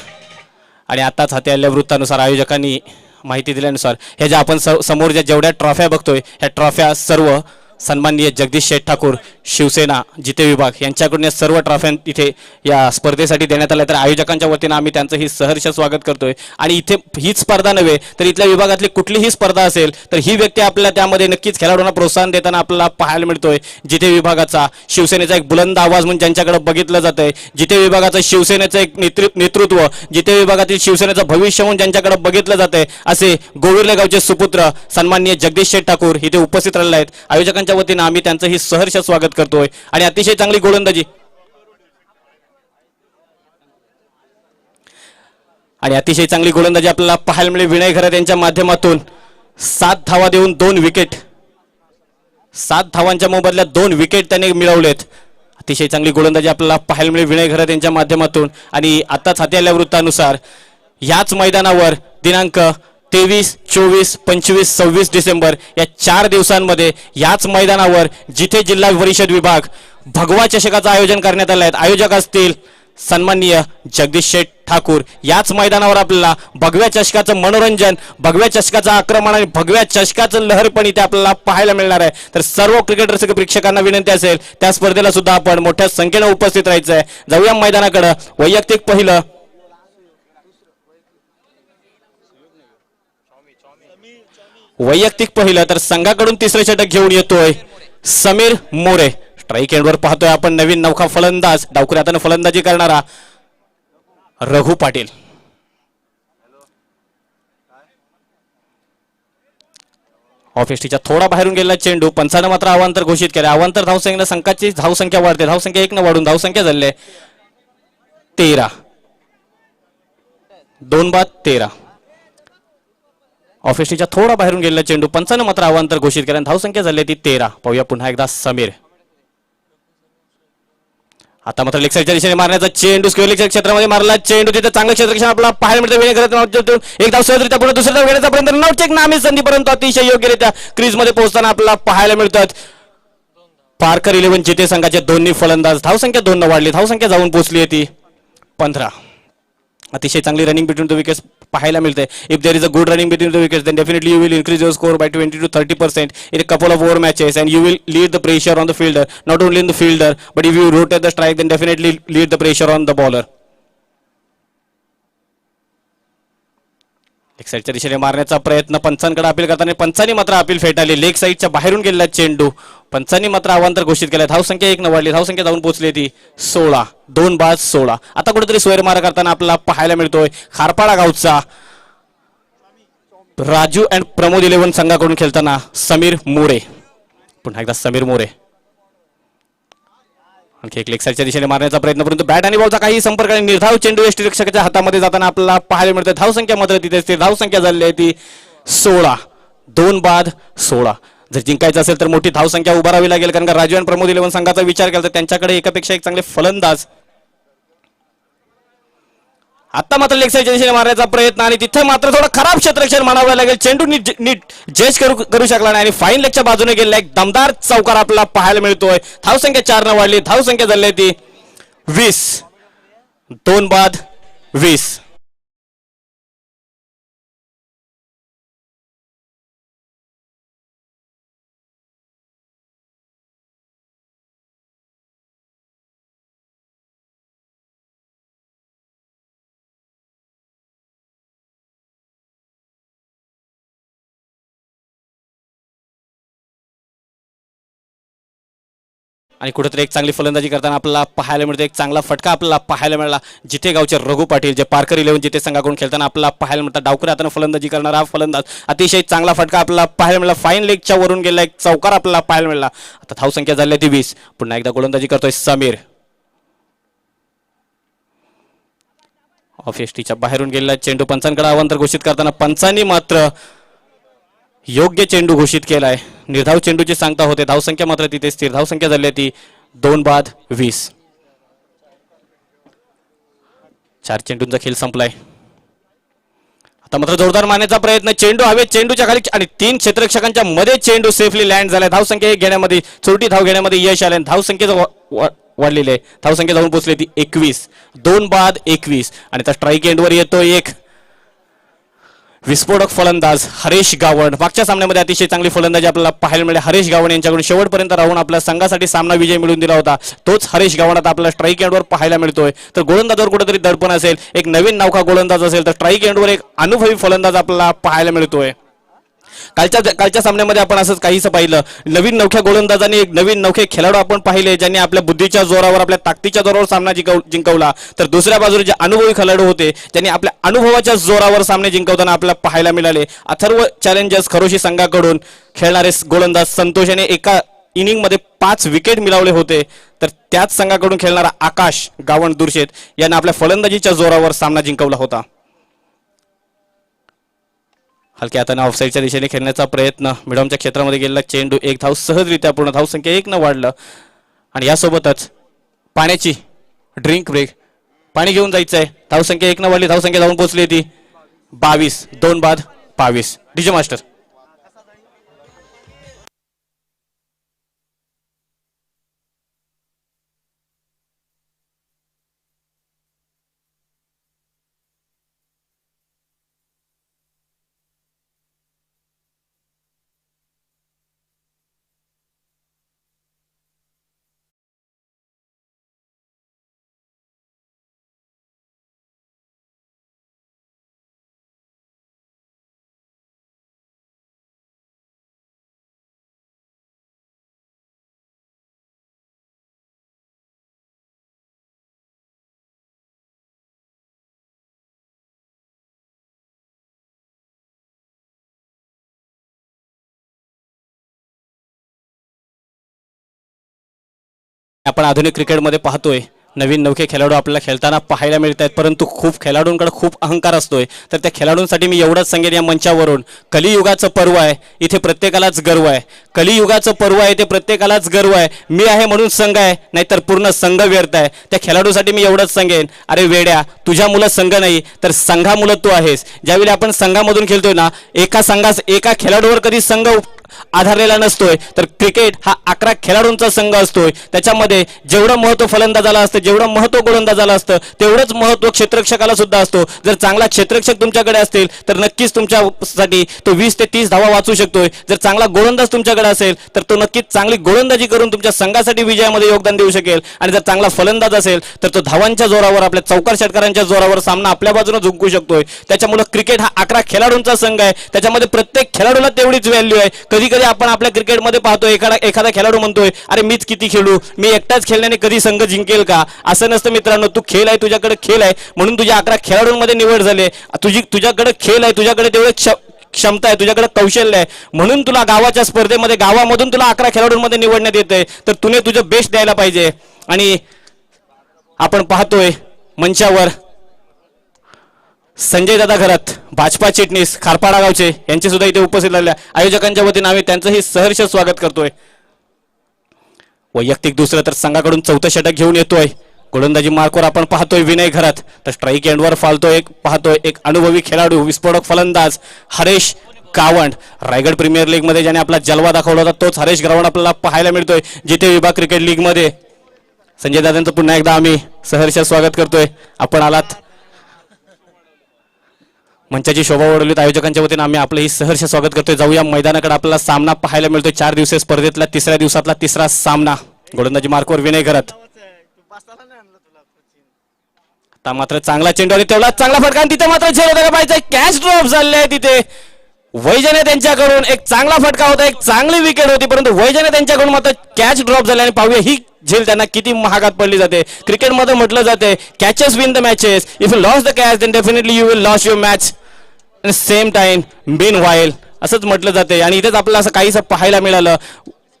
आणि आताच हाती आलेल्या वृत्तानुसार आयोजकांनी माहिती दिल्यानुसार ह्या ज्या आपण समोर जेवढ्या ट्रॉफ्या बघतोय ह्या ट्रॉफ्या सर्व सन्माननीय जगदीश शेठ ठाकूर शिवसेना जिते विभाग यांच्याकडून या सर्व ट्रॉफ्या इथे या स्पर्धेसाठी देण्यात आल्या. तर आयोजकांच्या वतीनं आम्ही त्यांचं ही सहर्ष स्वागत करतोय. आणि इथे हीच स्पर्धा नव्हे तर इथल्या विभागातली कुठलीही स्पर्धा असेल तर ही व्यक्ती आपल्याला त्यामध्ये नक्कीच खेळाडूंना प्रोत्साहन देताना आपल्याला पाहायला मिळतोय. जिथे विभागाचा शिवसेनेचा एक बुलंद आवाज म्हणून ज्यांच्याकडे बघितलं जातंय, जिथे विभागाचं शिवसेनेचं एक नेतृत्व, जिथे विभागातील शिवसेनेचं भविष्य म्हणून ज्यांच्याकडे बघितलं जातंय असे गोविर्ले गावचे सुपुत्र सन्माननीय जगदीश शेठ ठाकूर इथे उपस्थित राहिलेले आहेत. आयोजकांच्या वतीनं आम्ही त्यांचं ही सहर्ष स्वागत करतोय. आणि अतिशय चांगली गोलंदाजी आपल्याला पाहायला मिळेल विनय खरत यांच्या माध्यमातून. 7 धावा देऊन 2 विकेट, 7 धावांच्या मोबदल्यात 2 विकेट त्यांनी मिळवलेत. अतिशय चांगली गोलंदाजी आपल्याला पाहायला मिळेल विनय खरत यांच्या माध्यमातून. आणि आताच हाती आलेल्या वृत्तानुसार याच मैदानावर दिनांक 23, 24, 25, 26 डिसेंबर या 4 दिवसांमध्ये याच मैदानावर जिथे जिल्हा परिषद विभाग भगवा चषकाचं आयोजन करण्यात आलं आहे. आयोजक असतील सन्माननीय जगदीश शेठ ठाकूर. याच मैदानावर आपल्याला भगव्या चषकाचं मनोरंजन, भगव्या चषकाचं आक्रमण आणि भगव्या चषकाचं लहरपण इथे आपल्याला पाहायला मिळणार आहे. तर सर्व क्रिकेट रसिक प्रेक्षकांना विनंती असेल त्या स्पर्धेला सुद्धा आपण मोठ्या संख्येने उपस्थित राहायचं आहे. जाऊया मैदानाकडे. वैयक्तिक पहिलं तर संघाकडून तिसरे षटक घेऊन येतोय समीर मोरे. स्ट्राईक एंडवर पाहतोय आपण नवीन नौखा फलंदाज, डावखुऱ्या हाताने फलंदाजी करणारा रघु पाटील. ऑफिसटीच्या थोडा बाहेरून गेलेला चेंडू पंचानं मात्र अवांतर घोषित केलं. अवांतर धावसंख्येने संघाची धावसंख्या वाढते. धावसंख्या 1 न वाढून धावसंख्या झाली 13. 2-13. ऑफिसटीच्या थोडा बाहेरून गेलेला चेंडू पंचानं मात्र अवांतर घोषित केलं. धावसंख्या झाली ती 13. पाहूया पुन्हा एकदा समीर. आता मात्र लेग साईडच्या दिशेने मारण्याचा चेंडू स्क्वेअर क्षेत्रामध्ये मारला चेंडू. तिथे चांगलं क्षेत्ररक्षण आपल्याला पाहायला मिळतं. एक धाव सहजरित्या पुढे दुसऱ्या धाव घेण्याचा पर्यंत नवचेक नामी संधी, परंतु अतिशय योग्यरित्या क्रीजमध्ये पोहोचताना आपल्याला पाहायला मिळतात पारकर 11 जिथे संघाचे दोन्ही फलंदाज. धावसंख्या 2 न वाढली, धावसंख्या जाऊन पोहोचली ती 15. अतिशय चांगली रनिंग बिटवीन द विकेट्स पाहायला मिळते. If there is a good running between the wickets then definitely you will increase your score by 20 to 30% in a couple of over matches and you will lead the pressure on the fielder, not only in the fielder but if you rotate the strike then definitely lead the pressure on the bowler. Leg साईडच्या दिशेने मारण्याचा प्रयत्न पंचांकडे appeal करताना पंचांनी मात्र appeal फेटाळली. Leg साईडच्या बाहेरून गेलेला चेंडू पंचांनी मात्र अवांतर घोषित केला. धावसंख्या 1 न वाढली, धावसंख्या जाऊन पोहोचली ती 16. 2-16. आता कुठेतरी सोयरमारा करताना आपल्याला पाहायला मिळतोय खारपाडा गावचा राजू अँड प्रमोद 11 संघाकडून खेळताना समीर मोरे. पुन्हा एकदा समीर मोरे आणखी एक लेग साईडच्या दिशेने मारण्याचा प्रयत्न, परंतु बॅट आणि बॉलचा काही संपर्क आणि निर्धाव चेंडू यष्टीरक्षकाच्या हातामध्ये जाताना आपल्याला पाहायला मिळते. धावसंख्या मात्र तिथे असते. धावसंख्या झालेली आहे ती 16. 2 बाद 16. जर जिंकायचं असेल तर मोठी धावसंख्या उभारावी लागेल, कारण का राजू आणि प्रमोद 11 संघाचा विचार केला तर त्यांच्याकडे एकापेक्षा एक चांगले फलंदाज. आता मात्र लेग साईडच्या दिशेने मारण्याचा प्रयत्न आणि तिथे मात्र थोडं खराब क्षेत्ररक्षण म्हणावं लागेल. चेंडू नीट जज करू शकला नाही आणि फाईन लेगच्या बाजूने गेलेला एक दमदार चौकार आपल्याला पाहायला मिळतोय. धावसंख्या 4 न वाढली. धावसंख्या झाली ती 20. 2 बाद 20. आणि कुठेतरी एक चांगली फलंदाजी करताना आपल्याला पाहायला मिळतो. एक चांगला फटका आपल्याला पाहायला मिळाला. जिथे गावचे रघु पाटील जे पारकर 11 जिथे संघाकडून खेळताना आपल्याला पाहायला मिळतात. डावकरी हाताने फलंदाजी करणारा हा फलंदाज. अतिशय चांगला फटका आपल्याला पाहायला मिळाला. फाईन लेगच्या वरून गेला एक चौकार आपल्याला पाहायला मिळाला. आता धावसंख्या झाली ती 20. पुन्हा एकदा गोलंदाजी करतोय समीर. ऑफ एसटीच्या बाहेरून गेलेला चेंडू पंचांकडे अवांतर घोषित करताना पंचांनी मात्र योग्य चेंडू घोषित केलाय. निर्धाव चेंडूची सांगता होते. धावसंख्या मात्र तिथे स्थिर. धावसंख्या झाली ती 2 बाद 20. 4 चेंडूंचा खेळ संपलाय. आता मात्र जोरदार मारण्याचा प्रयत्न. चेंडू हवेत. चेंडूच्या खाली आणि 3 क्षेत्ररक्षकांच्या मध्ये चेंडू सेफली लँड झालाय. धावसंख्या घेण्यामध्ये छोटी धाव घेण्यामध्ये यश आले. धावसंख्येचं वाढलेले आहे. धावसंख्या जाऊन पोहोचली ती 21. 2 बाद 21. आणि त्या स्ट्राईक एंडवर येतो एक विस्फोटक फलंदाज हरेश गावण. मागच्या सामन्यामध्ये अतिशय चांगली फलंदाजी आपल्याला पाहायला मिळाली. हरेश गावण यांच्याकडून शेवटपर्यंत राहून आपल्या संघासाठी सामना विजय मिळवून दिला होता. तोच हरेश गावण आता आपल्याला स्ट्राईक एंडवर पाहायला मिळतोय. तर गोलंदाजावर कुठेतरी दडपण असेल. एक नवीन नौका गोलंदाज असेल तर स्ट्राईक एंडवर एक अनुभवी फलंदाज आपल्याला पाहायला मिळतोय. कालच्या सामन्यामध्ये आपण असंच काहीसं पाहिलं. नवीन नवख्या गोलंदाजांनी एक नवीन नवखे खेळाडू आपण पाहिले ज्यांनी आपल्या बुद्धीच्या जोरावर आपल्या ताकदीच्या जोरावर सामना जिंकवला. तर दुसऱ्या बाजूने जे अनुभवी खेळाडू होते त्यांनी आपल्या अनुभवाच्या जोरावर सामने जिंकवताना आपल्याला पाहायला मिळाले. अथर्व चॅलेंजर्स खरोशी संघाकडून खेळणारे गोलंदाज संतोष याने एका इनिंग मध्ये 5 विकेट मिळवले होते. तर त्याच संघाकडून खेळणारा आकाश गावण दुर्शेत याने आपल्या फलंदाजीच्या जोरावर सामना जिंकवला होता. हलक्या हाताने ऑफसाईडच्या दिशेने खेळण्याचा प्रयत्न. मिडॉमच्या क्षेत्रामध्ये गेलेला चेंडू. एक धाव सहजरित्या पूर्ण. धावसंख्या 1 न वाढलं. आणि यासोबतच पाण्याची ड्रिंक ब्रेक. पाणी घेऊन जायचंय. धावसंख्या 1 न वाढली. धावसंख्या जाऊन पोहोचली ती 22. 2 बाद 22. DJ master. आपण आधुनिक क्रिकेटमध्ये पाहतोय नवीन नवखे खेळाडू आपल्याला खेळताना पाहायला मिळत आहेत. परंतु खूप खेळाडूंकडे खूप अहंकार असतोय. तर त्या खेळाडूंसाठी मी एवढंच सांगेन या मंचावरून, कलियुगाचं पर्व आहे. इथे प्रत्येकालाच गर्व आहे. कलियुगाचं पर्व आहे. इथे प्रत्येकालाच गर्व आहे. मी आहे म्हणून संघ आहे, नाहीतर पूर्ण संघ व्यर्थ आहे. त्या खेळाडूसाठी मी एवढंच सांगेन, अरे वेड्या, तुझ्या मुलं संघ नाही तर संघामुलं तू आहेस. ज्यावेळी आपण संघामधून खेळतोय ना, एका खेळाडूवर कधी संघ आधारलेला नसतोय. तर क्रिकेट हा 11 खेळाडूंचा संघ असतोय. त्याच्यामध्ये जेवढं महत्व फलंदाजाला असतं, जेवढं महत्व गोलंदाजाला असतं, तेवढंच महत्व क्षेत्ररक्षकाला सुद्धा असतो. जर चांगला क्षेत्ररक्षक तुमच्याकडे असतील तर नक्कीच तुमच्यासाठी तो 20 ते 30 धावा वाचू शकतोय. जर चांगला गोलंदाज तुमच्याकडे असेल तर तो नक्कीच चांगली गोलंदाजी करून तुमच्या संघासाठी विजयामध्ये योगदान देऊ शकेल. आणि जर चांगला फलंदाज असेल तर तो धावांच्या जोरावर, आपल्या चौकार षटकारांच्या जोरावर सामना आपल्या बाजूने जिंकू शकतोय. त्याच्यामुळे क्रिकेट हा 11 खेळाडूंचा संघ आहे. त्याच्यामध्ये प्रत्येक खेळाडूला तेवढीच व्हॅल्यू आहे. कधी कधी आपण आपल्या क्रिकेटमध्ये पाहतो एखादा खेळाडू म्हणतोय, अरे मीच किती खेळू, मी एकटाच खेळण्याने कधी संघ जिंकेल का? असं नसतं मित्रांनो. तू खेळ आहे, तुझ्याकडे खेळ आहे म्हणून तुझ्या 11 खेळाडूंमध्ये निवड झाली. तुझ्याकडे खेळ आहे, तुझ्याकडे तेवढे क्षमता आहे, तुझ्याकडे कौशल्य आहे, म्हणून तुला गावाच्या स्पर्धेमध्ये गावामधून तुला 11 खेळाडूंमध्ये निवडण्यात येते, तर तुने तुझं बेस्ट द्यायला पाहिजे. आणि आपण पाहतोय मंचावर संजय दादा घरात, भाजपा चिटणीस खारपाडा गावचे यांचे सुद्धा इथे उपस्थित झालेल्या आयोजकांच्या वतीने आम्ही त्यांचंही सहर्ष स्वागत करतोय. वैयक्तिक दुसरं तर संघाकडून 4थं षटक घेऊन येतोय. गोलंदाजी मार्कवर आपण पाहतोय विनय घरात, तर स्ट्राईक एंडवर फालतोय पाहतोय एक अनुभवी खेळाडू विस्फोटक फलंदाज हरेश गावंड. रायगड प्रीमियर लीग मध्ये ज्याने आपला जलवा दाखवला होता तोच हरेश गावंड आपल्याला पाहायला मिळतोय जिथे विभाग क्रिकेट लीग मध्ये. संजय दादांचं पुन्हा एकदा आम्ही सहर्ष स्वागत करतोय. आपण आलात, मंचाची शोभा वाढवलीत आयोजकांच्या वतीने आम्ही आपलंही सहर्ष स्वागत करतोय. जाऊया मैदानाकडे, आपल्याला सामना पाहायला मिळतोय 4 दिवसीय स्पर्धेतला तिसऱ्या दिवसातला तिसरा सामना. गोलंदाजी मार्कवर विनय घरात, आता मात्र चांगला चेंडू आणि तेवढा चांगला फटका, तिथे मात्र झेल होता पाहिजे, कॅच ड्रॉप झाले तिथे. वैजने त्यांच्याकडून एक चांगला फटका होता, एक चांगली विकेट होती, परंतु वैजने त्यांच्याकडून मात्र कॅच ड्रॉप झाले. आणि पाहूया ही झेल त्यांना किती महागात पडली जाते. क्रिकेटमध्ये म्हटलं जाते catches win the matches, if you loss the catch then definitely you will loss your match same time been while असंच म्हटलं जाते. आणि इथेच आपल्याला असं काहीसं पाहायला मिळालं.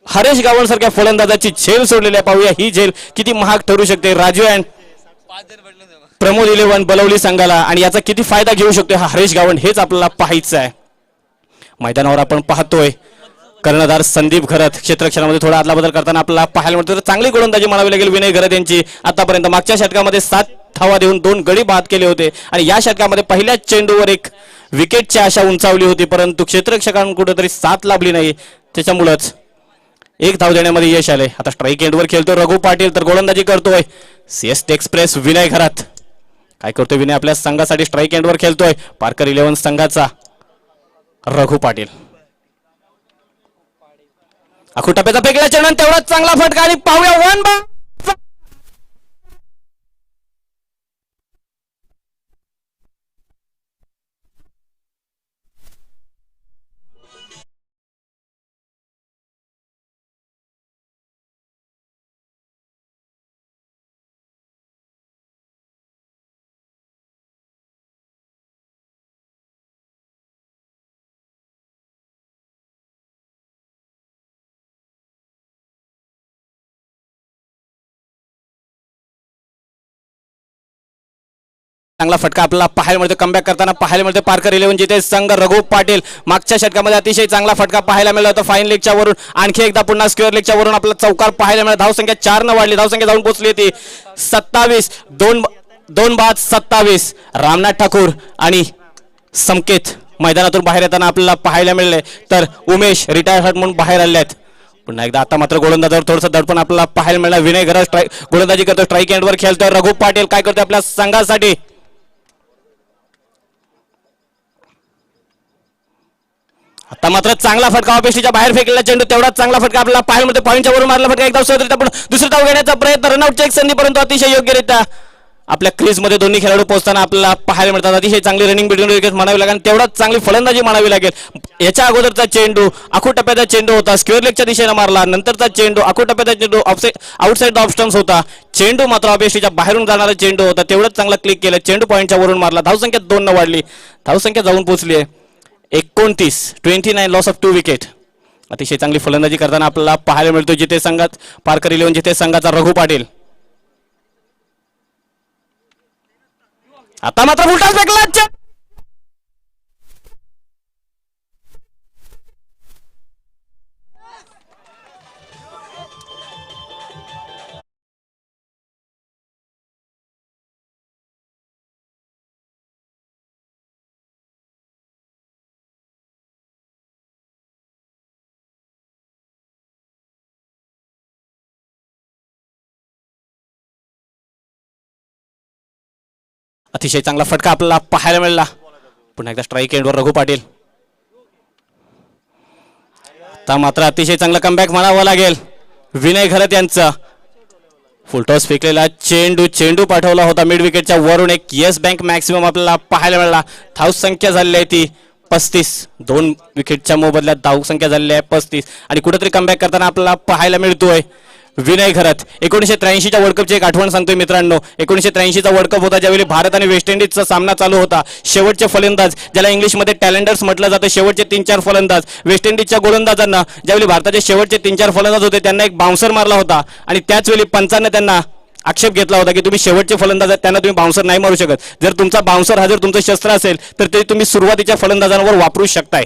हरेश गावंड सारख्या फलंदाजाची झेल सोडलेली आहे. पाहूया ही झेल किती महाग ठरू शकते. राजू अँड प्रमोद 11 बलवली संघाला, आणि याचा किती फायदा घेऊ शकतो हा हरेश गावंड हेच आपल्याला पाहायचं आहे. मैदानावर आपण पाहतोय कर्णधार संदीप घरत क्षेत्रक्षणामध्ये थोडा आदलाबदल करताना आपल्याला पाहायला मिळतं. चांगली गोलंदाजी म्हणावी लागेल विनय घरत यांची. आतापर्यंत मागच्या षटकामध्ये 7 धावा देऊन 2 गडी बाद केले होते, आणि या षटकामध्ये पहिल्याच चेंडूवर एक विकेटची आशा उंचावली होती, परंतु क्षेत्ररक्षकांकडून कुठेतरी साथ लाभली नाही, त्याच्यामुळेच 1 धाव देण्यामध्ये यश आले. आता स्ट्राईक एंडवर खेळतोय रघु पाटील, तर गोलंदाजी करतोय सीएसटी एक्सप्रेस विनय घरात. काय करतोय विनय आपल्या संघासाठी, स्ट्राईक एंडवर खेळतोय पारकर 11 संघाचा रघु पाटील. आखू टप्प्याचा फेकला चेंडू, तेवढाच चांगला फटका, आणि पाहूया 1 बॉल. चांगला फटका आपल्याला पाहायला मिळतो, कमबॅक करताना पाहायला मिळतो पारकर 11 जिथे संघ रघु पाटील. मागच्या षटकामध्ये अतिशय चांगला फटका पाहायला मिळाला होता फाईन लेगच्या वरून, आणखी एकदा पुन्हा स्क्वेअर लेगच्या वरून आपल्याला चौकार पाहायला मिळाला. धावसंख्या 4 न वाढली, धावसंख्या जाऊन पोहोचली होती 27. 2 बाद 27. रामनाथ ठाकूर आणि संकेत मैदानातून बाहेर येताना आपल्याला पाहायला मिळाले, तर उमेश रिटायर म्हणून बाहेर आले आहेत. पुन्हा एकदा आता मात्र गोलंदाजावर थोडंसं दडपण आपल्याला पाहायला मिळालं. विनय घरत गोलंदाजी करतो, स्ट्राईक एंडवर खेळतोय रघु पाटील. काय करतोय आपल्या संघासाठी, आता मात्र चांगला फटका ऑफिसच्या बाहेर फेकलेला चेंडू, तेवढाच चांगला फटका आपल्याला पाहायला मिळतो. पॉईंटच्या वरून मारला फटका, एक धाव सोडत आपण दुसरी धाव घेण्याचा प्रयत्न, रनआउटची एक संधी, परंतु अतिशय योग्यरित्या आपल्या क्रीज मध्ये दोन्ही खेळाडू पोहोचताना आपल्याला पाहायला मिळतात. अतिशय चांगली रनिंग बिटवीन विकेट म्हणावी लागेल, तेवढाच चांगली फलंदाजी म्हणावी लागेल. याच्या अगोदरचा चेंडू आखू टप्प्याचा चेंडू होता, स्क्वेअर लेगच्या दिशेने मारला. नंतरचा चेंडू आखू टप्प्याचा चेंडू आउटसाइड ऑफ स्टंप्स होता. चेंडू मात्र ऑफिसच्या बाहेरून जाणारा चेंडू होता, तेवढंच चांगला क्लिक केलं. चेंडू पॉईंटच्या वरून मारला, धावसंख्या 2 न वाढली, धावसंख्या जाऊन पोहोचली आहे 29. Loss of 2 wicket. अतिशय चांगली फलंदाजी करताना आपल्याला पाहायला मिळतो जिथे संघात पारकर 11 जिथे संघाचा रघु पाटील. आता मात्र उलटा फेकला, अतिशय चांगला फटका आपल्याला पाहायला मिळाला. पुन्हा एकदा स्ट्राईक एंडवर रघु पाटील. आता मात्र अतिशय चांगला कमबॅक म्हणावं लागेल विनय घरत यांचा. फुलटॉस फेकलेला चेंडू पाठवला होता मिड विकेटच्या वरून, एक येस बँक मॅक्सिमम आपल्याला पाहायला मिळाला. धावसंख्या झालेली आहे ती 35. 2 विकेटच्या मोबदल्यात धावसंख्या झालेली आहे 35, आणि कुठेतरी कमबॅक करताना आपल्याला पाहायला मिळतोय विनय घरत. 1983च्या वर्ल्ड कपची एक आठवण सांगतोय मित्रांनो. 1983चा वर्ल्ड कप होता, ज्यावेळी भारत आणि वेस्ट इंडिजचा सामना चालू होता. शेवटचे फलंदाज, ज्याला इंग्लिशमध्ये टॅलेंडर्स म्हटलं जातं, शेवटचे 3-4 फलंदाज वेस्ट इंडिजच्या गोलंदाजांना, ज्यावेळी भारताचे शेवटचे 3-4 फलंदाज होते, त्यांना एक बाउन्सर मारला होता आणि त्याच वेळी पंचांनी त्यांना आक्षेप घेतला होता की तुम्ही शेवटचे फलंदाज आहेत, त्यांना तुम्ही बाउन्सर नाही मारू शकत. जर तुमचा बाउन्सर हा जर तुमचं शस्त्र असेल तर ते तुम्ही सुरुवातीच्या फलंदाजांवर वापरू शकताय.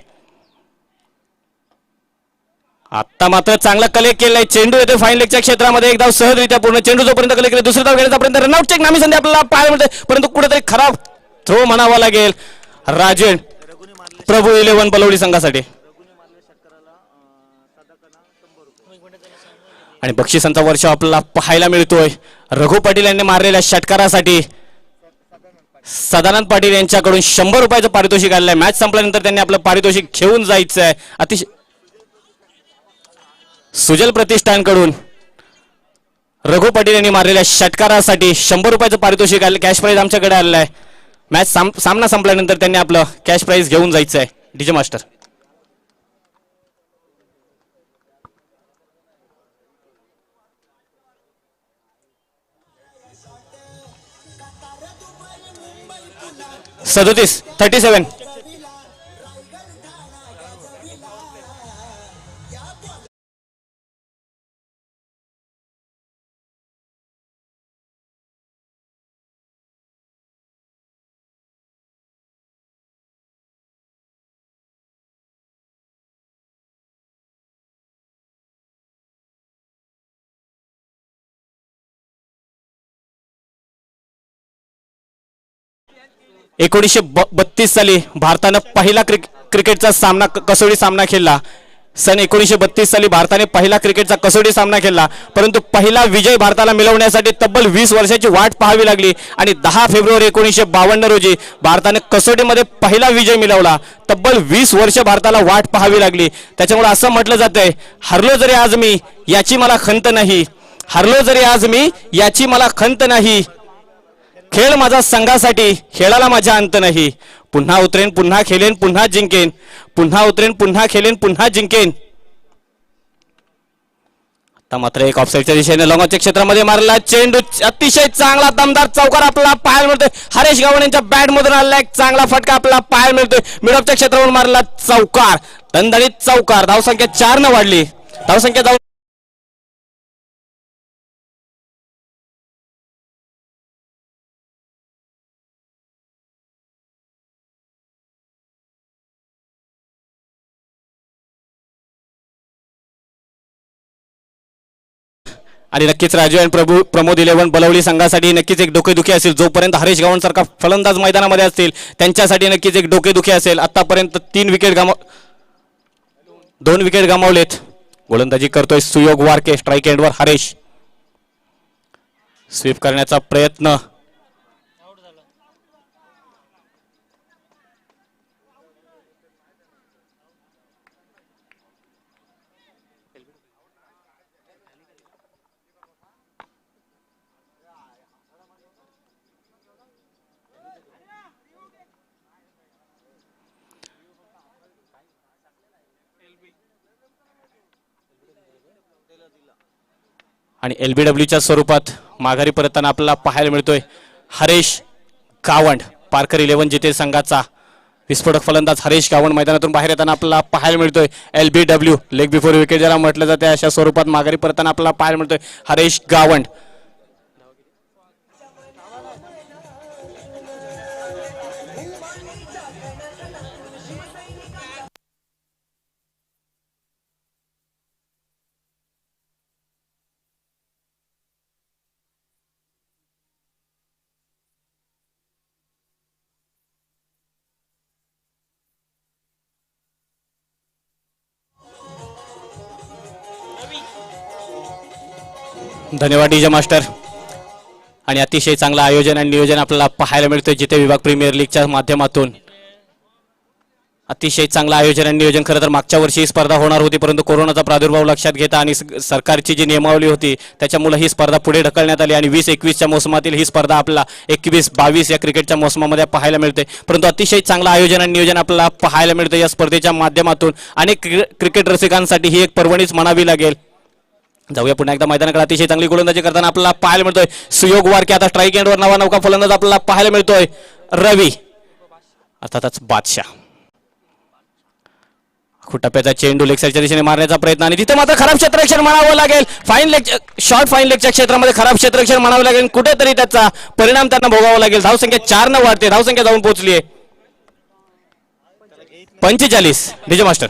आता मात्र चांगला कलेक्ट केलाय चेंडू, येतो फाईन लेगच्या क्षेत्रामध्ये. एक धाव सहजरित्या पूर्ण. चेंडू जोपर्यंत कलेक्ट केले, दुसरी धाव घेण्यापर्यंत रनआउट चेक नामी संधी आपल्याला पाहायला मिळते, परंतु कुठेतरी खराब थ्रो म्हणावा लागेल राजेन प्रभू 11 बलवडी संघासाठी. आणि बक्षिसांचा वर्ष आपल्याला पाहायला मिळतोय रघु पाटील यांनी मारलेल्या षटकारासाठी. सदानंद पाटील यांच्याकडून 100 रुपयाचं पारितोषिक आलेलं आहे. मॅच संपल्यानंतर त्यांनी आपलं पारितोषिक घेऊन जायचं आहे. अतिशय सुजल प्रतिष्ठानकडून रघु पाटील यांनी मारलेल्या षटकारासाठी 100 रुपयाचं पारितोषिक आलं, कॅश प्राइज आमच्याकडे आलेलं आहे. मॅच सामना संपल्यानंतर त्यांनी आपलं कॅश प्राइज घेऊन जायचं आहे. DJ master. सदोतीस 37. एकोणीसशे 32 साली भारतानं पहिला क्रिकेटचा सामना कसोटी सामना खेळला. सन 1932 साली भारताने पहिला क्रिकेटचा कसोटी सामना खेळला, परंतु पहिला विजय भारताला मिळवण्यासाठी तब्बल 20 वर्षाची वाट पाहावी लागली आणि 10 फेब्रुवारी 1952 रोजी भारताने कसोटीमध्ये पहिला विजय मिळवला. तब्बल 20 वर्ष भारताला वाट पाहावी लागली. त्याच्यामुळे असं म्हटलं जातंय, हरलो जरी आज मी याची मला खंत नाही, हरलो जरी आज मी याची मला खंत नाही, खेळ माझा संघासाठी, खेळाला माझा अंत नाही, पुन्हा उतरेन पुन्हा खेळेन पुन्हा जिंकेन, पुन्हा उतरेन पुन्हा खेळेन पुन्हा जिंकेन. आता मात्र एक ऑफसाईडच्या दिशेने लॉंगच्या क्षेत्रामध्ये मारला चेंडू, अतिशय चांगला दमदार चौकार आपल्याला पाहायला मिळतोय. हरेश गावण यांच्या बॅट मधून आलेला एक चांगला फटका आपल्याला पाहायला मिळतोय. मिडऑफच्या क्षेत्रावरून मारला चौकार, दणदणीत चौकार. धावसंख्या 4 न वाढली. धावसंख्या आणि नक्कीच राजू आणि प्रमोद 11 बलवली संघासाठी नक्कीच एक डोकेदुखी असेल. जोपर्यंत हरेश गावण सारखा फलंदाज मैदानामध्ये असतील त्यांच्यासाठी नक्कीच एक डोकेदुखी असेल. आतापर्यंत 2 विकेट गमावलेत. गोलंदाजी करतोय सुयोग वारके. स्ट्राईक एंडवर हरेश. स्वीप करण्याचा प्रयत्न. आणि LBWच्या स्वरूपात माघारी परतताना आपल्याला पाहायला मिळतोय हरेश गावंड. पारकर 11 जिते संघाचा विस्फोटक फलंदाज हरेश गावंड मैदानातून बाहेर येताना आपल्याला पाहायला मिळतोय. LBW लेग बिफोर विकेट ज्याला म्हटलं जाते, अशा स्वरूपात माघारी परतताना आपल्याला पाहायला मिळतोय हरेश गावंड. धन्यवाद डीजे मास्टर. आणि अतिशय चांगलं आयोजन आणि नियोजन आपल्याला पाहायला मिळतोय जिथे विभाग प्रीमियर लीगच्या माध्यमातून. अतिशय चांगलं आयोजन आणि नियोजन. खरं तर मागच्या वर्षी ही स्पर्धा होणार होती, परंतु कोरोनाचा प्रादुर्भाव लक्षात घेता आणि सरकारची जी नियमावली होती त्याच्यामुळे ही स्पर्धा पुढे ढकलण्यात आली आणि 20-21च्या मोसमातील ही स्पर्धा आपल्याला 21-22 या क्रिकेटच्या मोसमामध्ये पाहायला मिळते. परंतु अतिशय चांगलं आयोजन आणि नियोजन आपल्याला पाहायला मिळतं या स्पर्धेच्या माध्यमातून. अनेक क्रिकेट रसिकांसाठी ही एक पर्वणीच म्हणावी लागेल. जाऊया पुन्हा एकदा मैदानाकडे. अतिशय चांगली गोलंदाजी करताना आपल्याला पाहायला मिळतोय सुयोग वारके. आता स्ट्राईक एंडवर नवा नौका फलंदाज आपल्याला पाहायला मिळतोय रवी, अर्थातच बादशाह. टप्प्याचा चेंडू लेग साईडच्या दिशेने मारण्याचा प्रयत्न आणि तिथे मात्र खराब क्षेत्ररक्षण म्हणावं लागेल. फाईन लेग, शॉर्ट फाईन लेगच्या क्षेत्रामध्ये खराब क्षेत्ररक्षण म्हणावं लागेल. कुठेतरी त्याचा परिणाम त्यांना भोगावा लागेल. धावसंख्या 4 न वाढते, धावसंख्या जाऊन पोहोचली आहे 45. DJ master.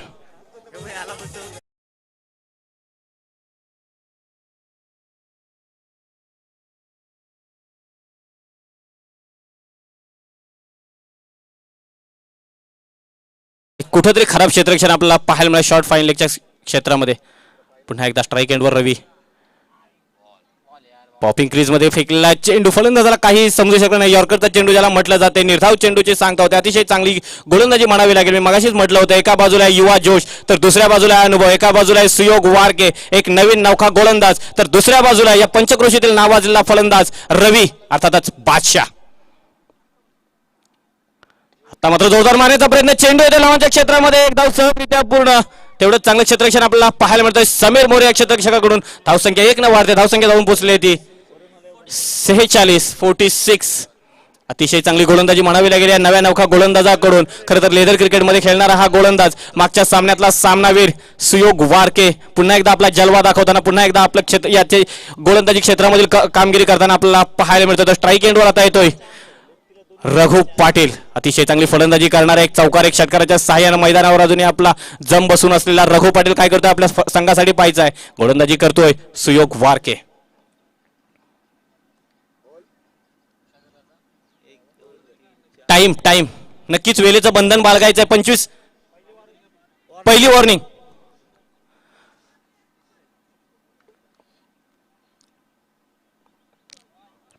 कुठेतरी खराब क्षेत्ररक्षण आपल्याला पाहायला मिळालं शॉर्ट फाईन लेगच्या क्षेत्रामध्ये. पुन्हा एकदा स्ट्राईक एंडवर रवी. पॉपिंग क्रीज मध्ये फेकलेला चेंडू फलंदाजाला काही समजू शकलं नाही. यॉर्करचा चेंडू ज्याला म्हटलं जाते, निर्धाव चेंडूची सांगता होते. अतिशय चांगली गोलंदाजी म्हणावी लागेल. मी मगाशीच म्हटलं होतं एका बाजूला युवा जोश तर दुसऱ्या बाजूला अनुभव, एका बाजूला सुयोग वारके एक नवीन नौका गोलंदाज तर दुसऱ्या बाजूला या पंचक्रोशीतील नावाजलेला फलंदाज रवी अर्थातच बादशाह. आता मात्र जोरदार मारण्याचा प्रयत्न, चेंडू येते लावांच्या क्षेत्रामध्ये, एक धाव सहजरित्या पूर्ण. तेवढंच चांगलं क्षेत्ररक्षण आपल्याला पाहायला मिळतंय समीर मोरे या क्षेत्ररक्षकाकडून. धावसंख्या 1 न वाढते, धावसंख्या जाऊन पोहोचली ती 46. अतिशय चांगली गोलंदाजी म्हणावी लागेल या नव्या नौका गोलंदाजाकडून. खरं तर लेदर क्रिकेटमध्ये खेळणारा हा गोलंदाज मागच्या सामन्यातला सामनावीर सुयोग वारके पुन्हा एकदा आपला जलवा दाखवताना, पुन्हा एकदा आपलं क्षेत्र याचे गोलंदाजी क्षेत्रामधील कामगिरी करताना आपल्याला पाहायला मिळतं. तर स्ट्राईक एंडवर आता येतोय रघु पाटील. अतिशय चांगली फलंदाजी करणारा एक चौकार एक षटकाराच्या सहाय्याने मैदानावर अजूनही आपला जम बसून असलेला रघु पाटील काय करतोय, आपल्या संघासाठी पाहायचा आहे. गोलंदाजी करतोय सुयोग वारके. टाइम नक्कीच वेळेचं बंधन बाळगायचंय. 25 पहिली वॉर्निंग.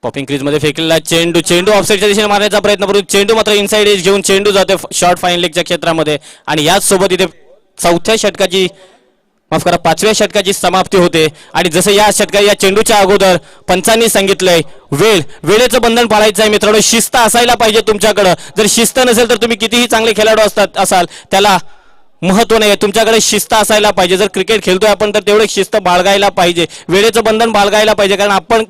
पॉपिंग क्रीज मध्ये फेकलेला चेंडू ऑफसाईडच्या दिशेने मारण्याचा प्रयत्न करून चेंडू मात्र इनसाइड एज घेऊन चेंडू जाते शॉर्ट फाईन लेगच्या क्षेत्रामध्ये. आणि याच सोबत इथे चौथ्या षटकाची, माफ करा 5व्या षटकाची समाप्ती होते. आणि जसं या चेंडूच्या अगोदर पंचांनी सांगितलंय वेळेचं बंधन पाळायचं आहे मित्रांनो. शिस्त असायला पाहिजे तुमच्याकडं. जर शिस्त नसेल तर तुम्ही कितीही चांगले खेळाडू असाल त्याला महत्व नाही. तुमच्याकडे शिस्त असायला पाहिजे. जर क्रिकेट खेळतोय आपण तर तेवढे शिस्त बाळगायला पाहिजे, वेळेचं बंधन बाळगायला पाहिजे. कारण आपण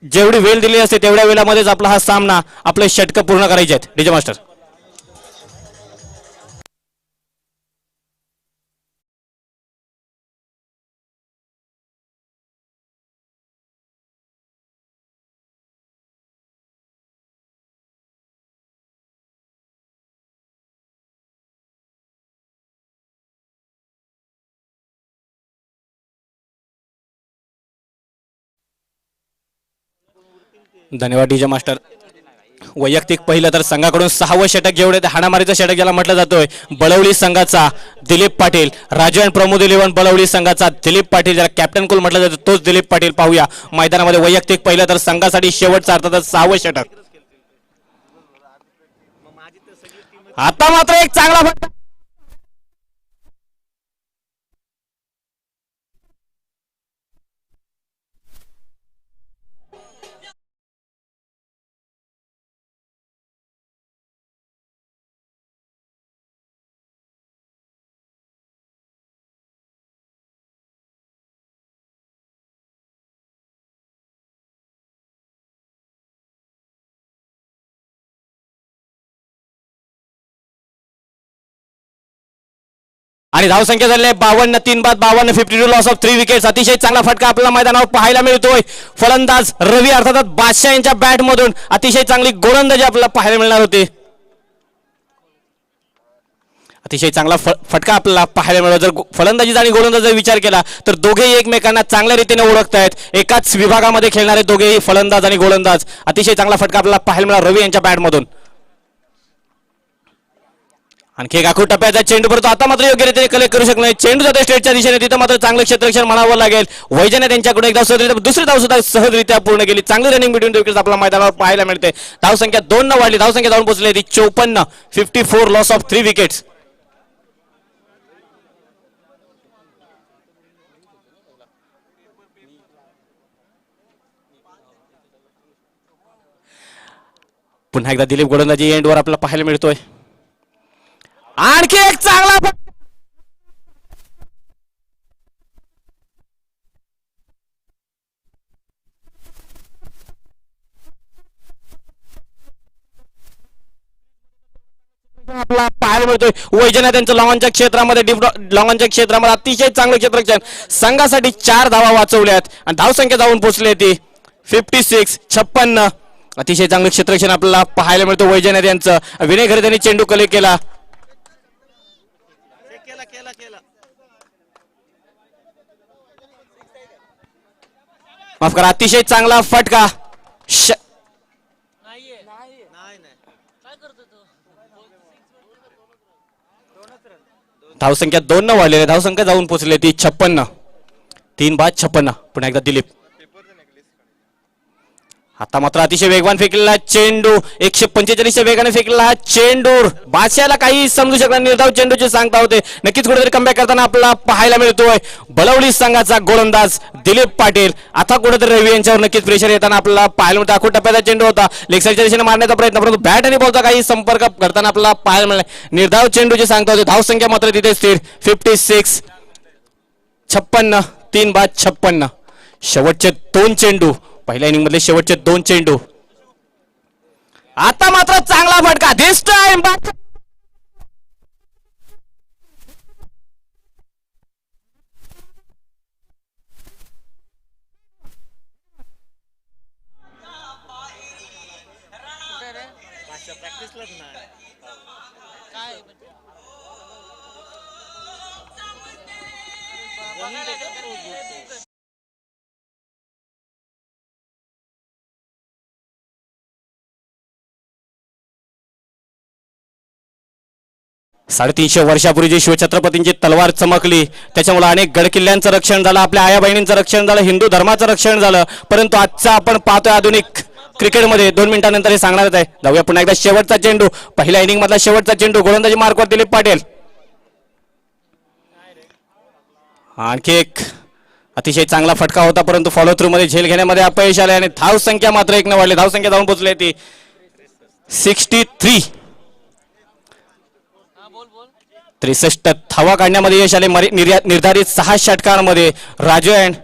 जेवढी वेळ दिली असते तेवढ्या वेळामध्येच आपला हा सामना, आपले षटकं पूर्ण करायचे आहेत. DJ master. धन्यवाद डीजे मास्टर. वैयक्तिक पहिलं तर संघाकडून 6वं षटक जेवढे हाणामारीचं षटक ज्याला म्हटलं जातोय बळवली संघाचा दिलीप पाटील. राजू अँड प्रमोद 11 बळवली संघाचा दिलीप पाटील, ज्याला कॅप्टन कुल म्हटलं जातं तोच दिलीप पाटील. पाहूया मैदानामध्ये वैयक्तिक पहिलं तर संघासाठी शेवटचा अर्थातच 6वं षटक. आता मात्र एक चांगला फटका, आणि धावसंख्या झाली आहे 52. 3 बाद 52, 52 लॉस ऑफ 3 विकेट्स. अतिशय चांगला फटका आपल्याला मैदानावर पाहायला मिळतोय. फलंदाज रवी अर्थात बादशाह यांच्या बॅट मधून अतिशय चांगली गोलंदाजी आपल्याला पाहायला मिळणार होती. अतिशय चांगला फटका आपल्याला पाहायला मिळाला. जर फलंदाजी आणि गोलंदाजीचा विचार केला तर दोघेही एकमेकांना चांगल्या रीतीने ओळखतायत. एकाच विभागामध्ये खेळणारे दोघेही फलंदाज आणि गोलंदाज. अतिशय चांगला फटका आपल्याला पाहायला मिळाला रवी यांच्या बॅट मधून. आणखी एक आखूड टप्प्याचा चेंडू परंतु आता मात्र योग्य रीतीने कलेक्ट करू शकत नाही. चेंडू जाते स्ट्रेटच्या दिशेने, तिथं मात्र चांगलं क्षेत्ररक्षण म्हणावं लागेल. वैजने त्यांच्याकडून एकदा दुसरी धाव सुद्धा सहजरित्या पूर्ण केली. चांगली रनिंग बिटवीन द विकेट्स आपल्या मैदानावर पाहायला मिळते. धावसंख्या 2 न वाढली, धावसंख्या जाऊन पोहोचली ती 54. 54 लॉस ऑफ 3 विकेट्स. पुन्हा एकदा दिलीप गोलंदाजी एंडवर आपल्याला पाहायला मिळतोय. आणखी एक चांगला मिळतोय. वैजनाथ यांचं लॉंगॉनच्या क्षेत्रामध्ये लॉंगॉनच्या क्षेत्रामध्ये अतिशय चांगलं क्षेत्ररक्षण, संघासाठी 4 धावा वाचवल्यात आणि धावसंख्या जाऊन पोहोचली ती 56. अतिशय चांगलं क्षेत्ररक्षण आपल्याला पाहायला मिळतं वैजनाथ यांचं. विनय घरे त्यांनी चेंडू कलेक्ट केला. माफ करा, अतिशय चांगला फटका. धावसंख्या 2 न वाढलेली, धावसंख्या जाऊन पोहोचली ती 56. 3 बाद 56. पुन्हा एकदा दिलीप. आता मात्र अतिशय वेगवान फेकलेला चेंडू, 145च्या वेगाने फेकलेला हा चेंडू बादशाला काही समजू शकणार, निर्धाव चेंडूची सांगता होते. नक्कीच कुठेतरी कमबॅक करताना आपल्याला पाहायला मिळतोय बलवली संघाचा गोलंदाज दिलीप पाटील. आता कुठेतरी रवी यांच्यावर नक्कीच प्रेशर येताना आपल्याला पाहायला मिळतं. आखूड टप्प्याचा चेंडू होता, लेग साईडच्या दिशेने मारण्याचा प्रयत्न, परंतु बॅट आणि बॉलचा काही संपर्क करताना आपल्याला पाहायला मिळाला. निर्धाव चेंडूची सांगता होते. धावसंख्या मात्र तिथे स्थिर 56. 56. 3 बाद 56. शेवटचे 2 चेंडू, पहिल्या इनिंग मधले शेवटचे 2 चेंडू. आता मात्र चांगला फटका दिस टाइम. साडेतीनशे वर्षापूर्वी जी शिवछत्रपतींची तलवार चमकली, त्याच्यामुळे अनेक गडकिल्ल्यांचं रक्षण झालं, आपल्या आया बहिणींचं रक्षण झालं, हिंदू धर्माचं रक्षण झालं. परंतु आजचा आपण पाहतोय आधुनिक क्रिकेटमध्ये 2 मिनिटांनंतर हे सांगणारच आहे. जाऊया पुन्हा एकदा शेवटचा चेंडू, पहिल्या इनिंग मधला शेवटचा चेंडू, गोलंदाजी मार्कवर दिलीप पाटील. आणखी एक अतिशय चांगला फटका होता, परंतु फॉलो थ्रू मध्ये झेल घेण्यामध्ये अपयश आले आणि धाव संख्या मात्र 1 न वाढली. धाव संख्या जाऊन पोहोचली ती 63. 63 धावा काढण्यामध्ये यश आले. निर्धारित 6 षटकांमध्ये राजू अँड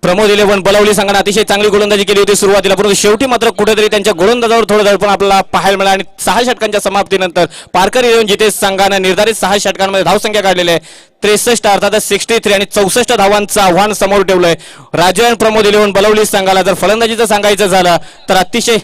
प्रमोद 11 बलवली संघाने अतिशय चांगली गोलंदाजी केली होती सुरुवातीला, परंतु शेवटी मात्र कुठेतरी त्यांच्या गोलंदाजावर थोडं दडपण आपल्याला पाहायला मिळालं आणि 6 षटकांच्या समाप्तीनंतर पारकर 11 जिथे संघाने निर्धारित 6 षटकांमध्ये धावसंख्या काढलेली आहे 63 अर्थात 63 आणि 64 धावांचं आव्हान समोर ठेवलंय राजू अँड प्रमोद 11 बलवली संघाला. जर फलंदाजीचं सांगायचं झालं तर अतिशय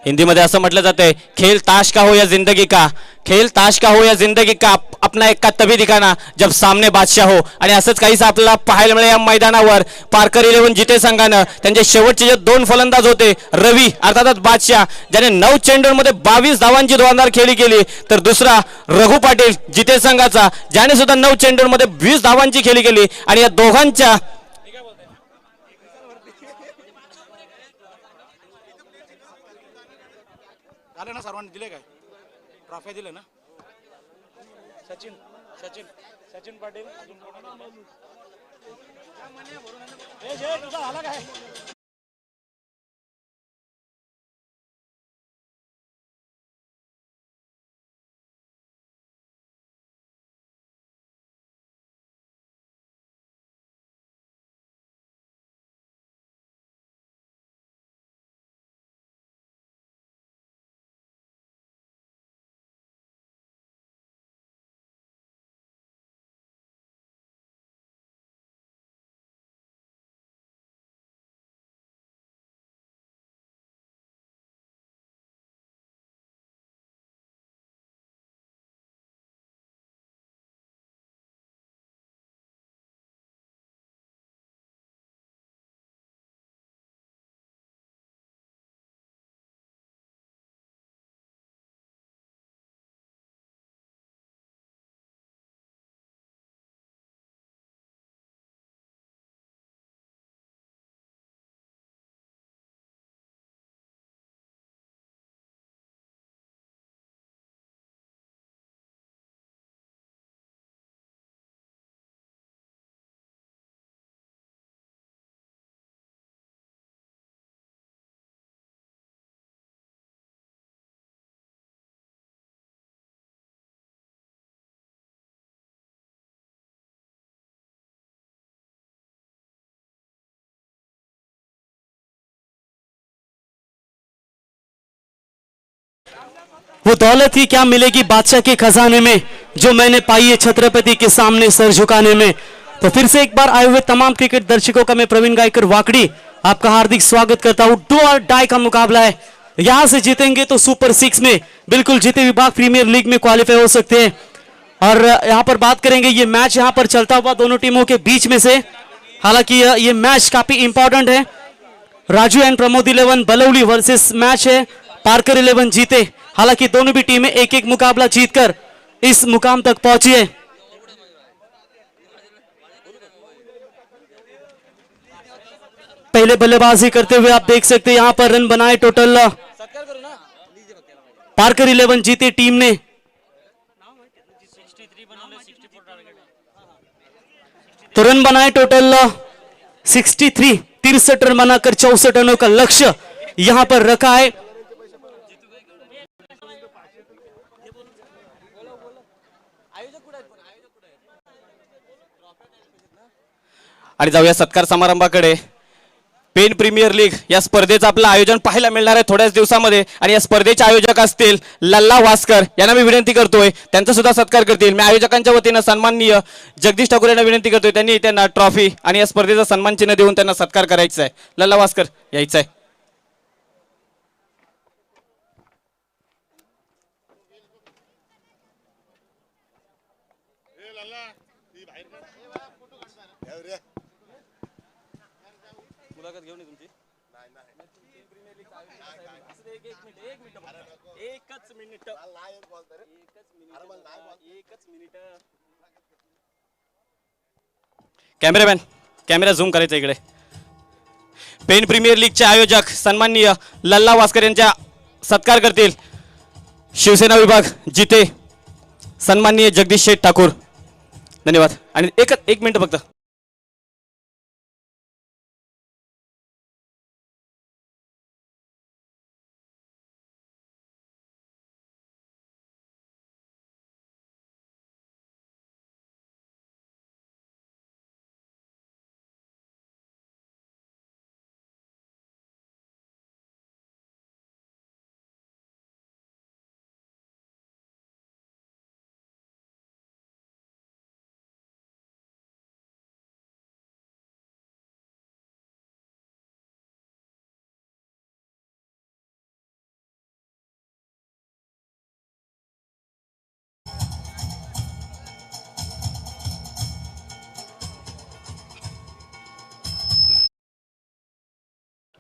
हिंदीमध्ये असं म्हटलं जातंय, खेल ताश का हो या जिंदगी का, खेल ताश का हो या जिंदगी का, अपना एक का तभी दिखाना जब सामने बादशाह हो. आणि असंच काहीच आपल्याला पाहायला मिळेल या मैदानावर. पारकर 11 जिते संघानं त्यांचे शेवटचे जे 2 फलंदाज होते, रवी अर्थातच बादशाह, ज्याने 9 चेंडूंमध्ये 22 धावांची धुरंधार खेळी केली, तर दुसरा रघु पाटील जिते संघाचा, ज्याने सुद्धा 9 चेंडूंमध्ये 20 धावांची खेळी केली. आणि या दोघांच्या झालं ना, सर्वांनी दिले काय ट्रॉफी दिले ना. सचिन सचिन सचिन पाटील अजून तुझा झाला काय. वो दौलत ही क्या मिलेगी बादशाह के खजाने में, जो मैंने पाई है छत्रपति के सामने सर झुकाने में. तो फिर से एक बार आए हुए तमाम क्रिकेट दर्शकों का मैं प्रवीण गायकर वाकड़ी आपका हार्दिक स्वागत करता हूं. डू और डाई का मुकाबला है. यहां से जीतेंगे तो सुपर 6 में बिल्कुल जीते विभाग प्रीमियर लीग में क्वालिफाई हो सकते हैं. और यहां पर बात करेंगे, ये मैच यहां पर चलता हुआ दोनों टीमों के बीच में से. हालांकि ये मैच काफी इंपॉर्टेंट है. Raju and Pramod 11 Balauli versus match है पारकर 11 जीते. हालांकि दोनों भी टीमें एक एक मुकाबला जीतकर इस मुकाम तक पहुंची है. पहले बल्लेबाजी करते हुए आप देख सकते हैं यहां पर रन बनाए टोटल पारकर 11 जीते टीम ने. तो रन बनाए टोटल 63, 63 रन बनाकर 64 रनों का लक्ष्य यहां पर रखा है. आणि जाऊया सत्कार समारंभाकडे. पेन प्रीमियर लीग या स्पर्धेचं आपलं आयोजन पाहायला मिळणार आहे थोड्याच दिवसामध्ये. आणि या स्पर्धेचे आयोजक असतील लल्ला वास्कर, यांना मी विनंती करतोय त्यांचा सुद्धा सत्कार करतील. मी आयोजकांच्या वतीनं सन्माननीय जगदीश ठाकूर यांना विनंती करतोय, त्यांनी त्यांना ट्रॉफी आणि या स्पर्धेचा सन्मान चिन्ह देऊन त्यांना सत्कार करायचा आहे. लल्ला वास्कर यायचं आहे. कॅमेरामॅन, कॅमेरा झूम करायचा इकडे. पेन प्रीमियर लीगचे आयोजक सन्माननीय लल्ला वास्कर यांच्या सत्कार करतील शिवसेना विभाग जिते सन्माननीय जगदीश शेठ ठाकूर. धन्यवाद. आणि एक मिनिट फक्त.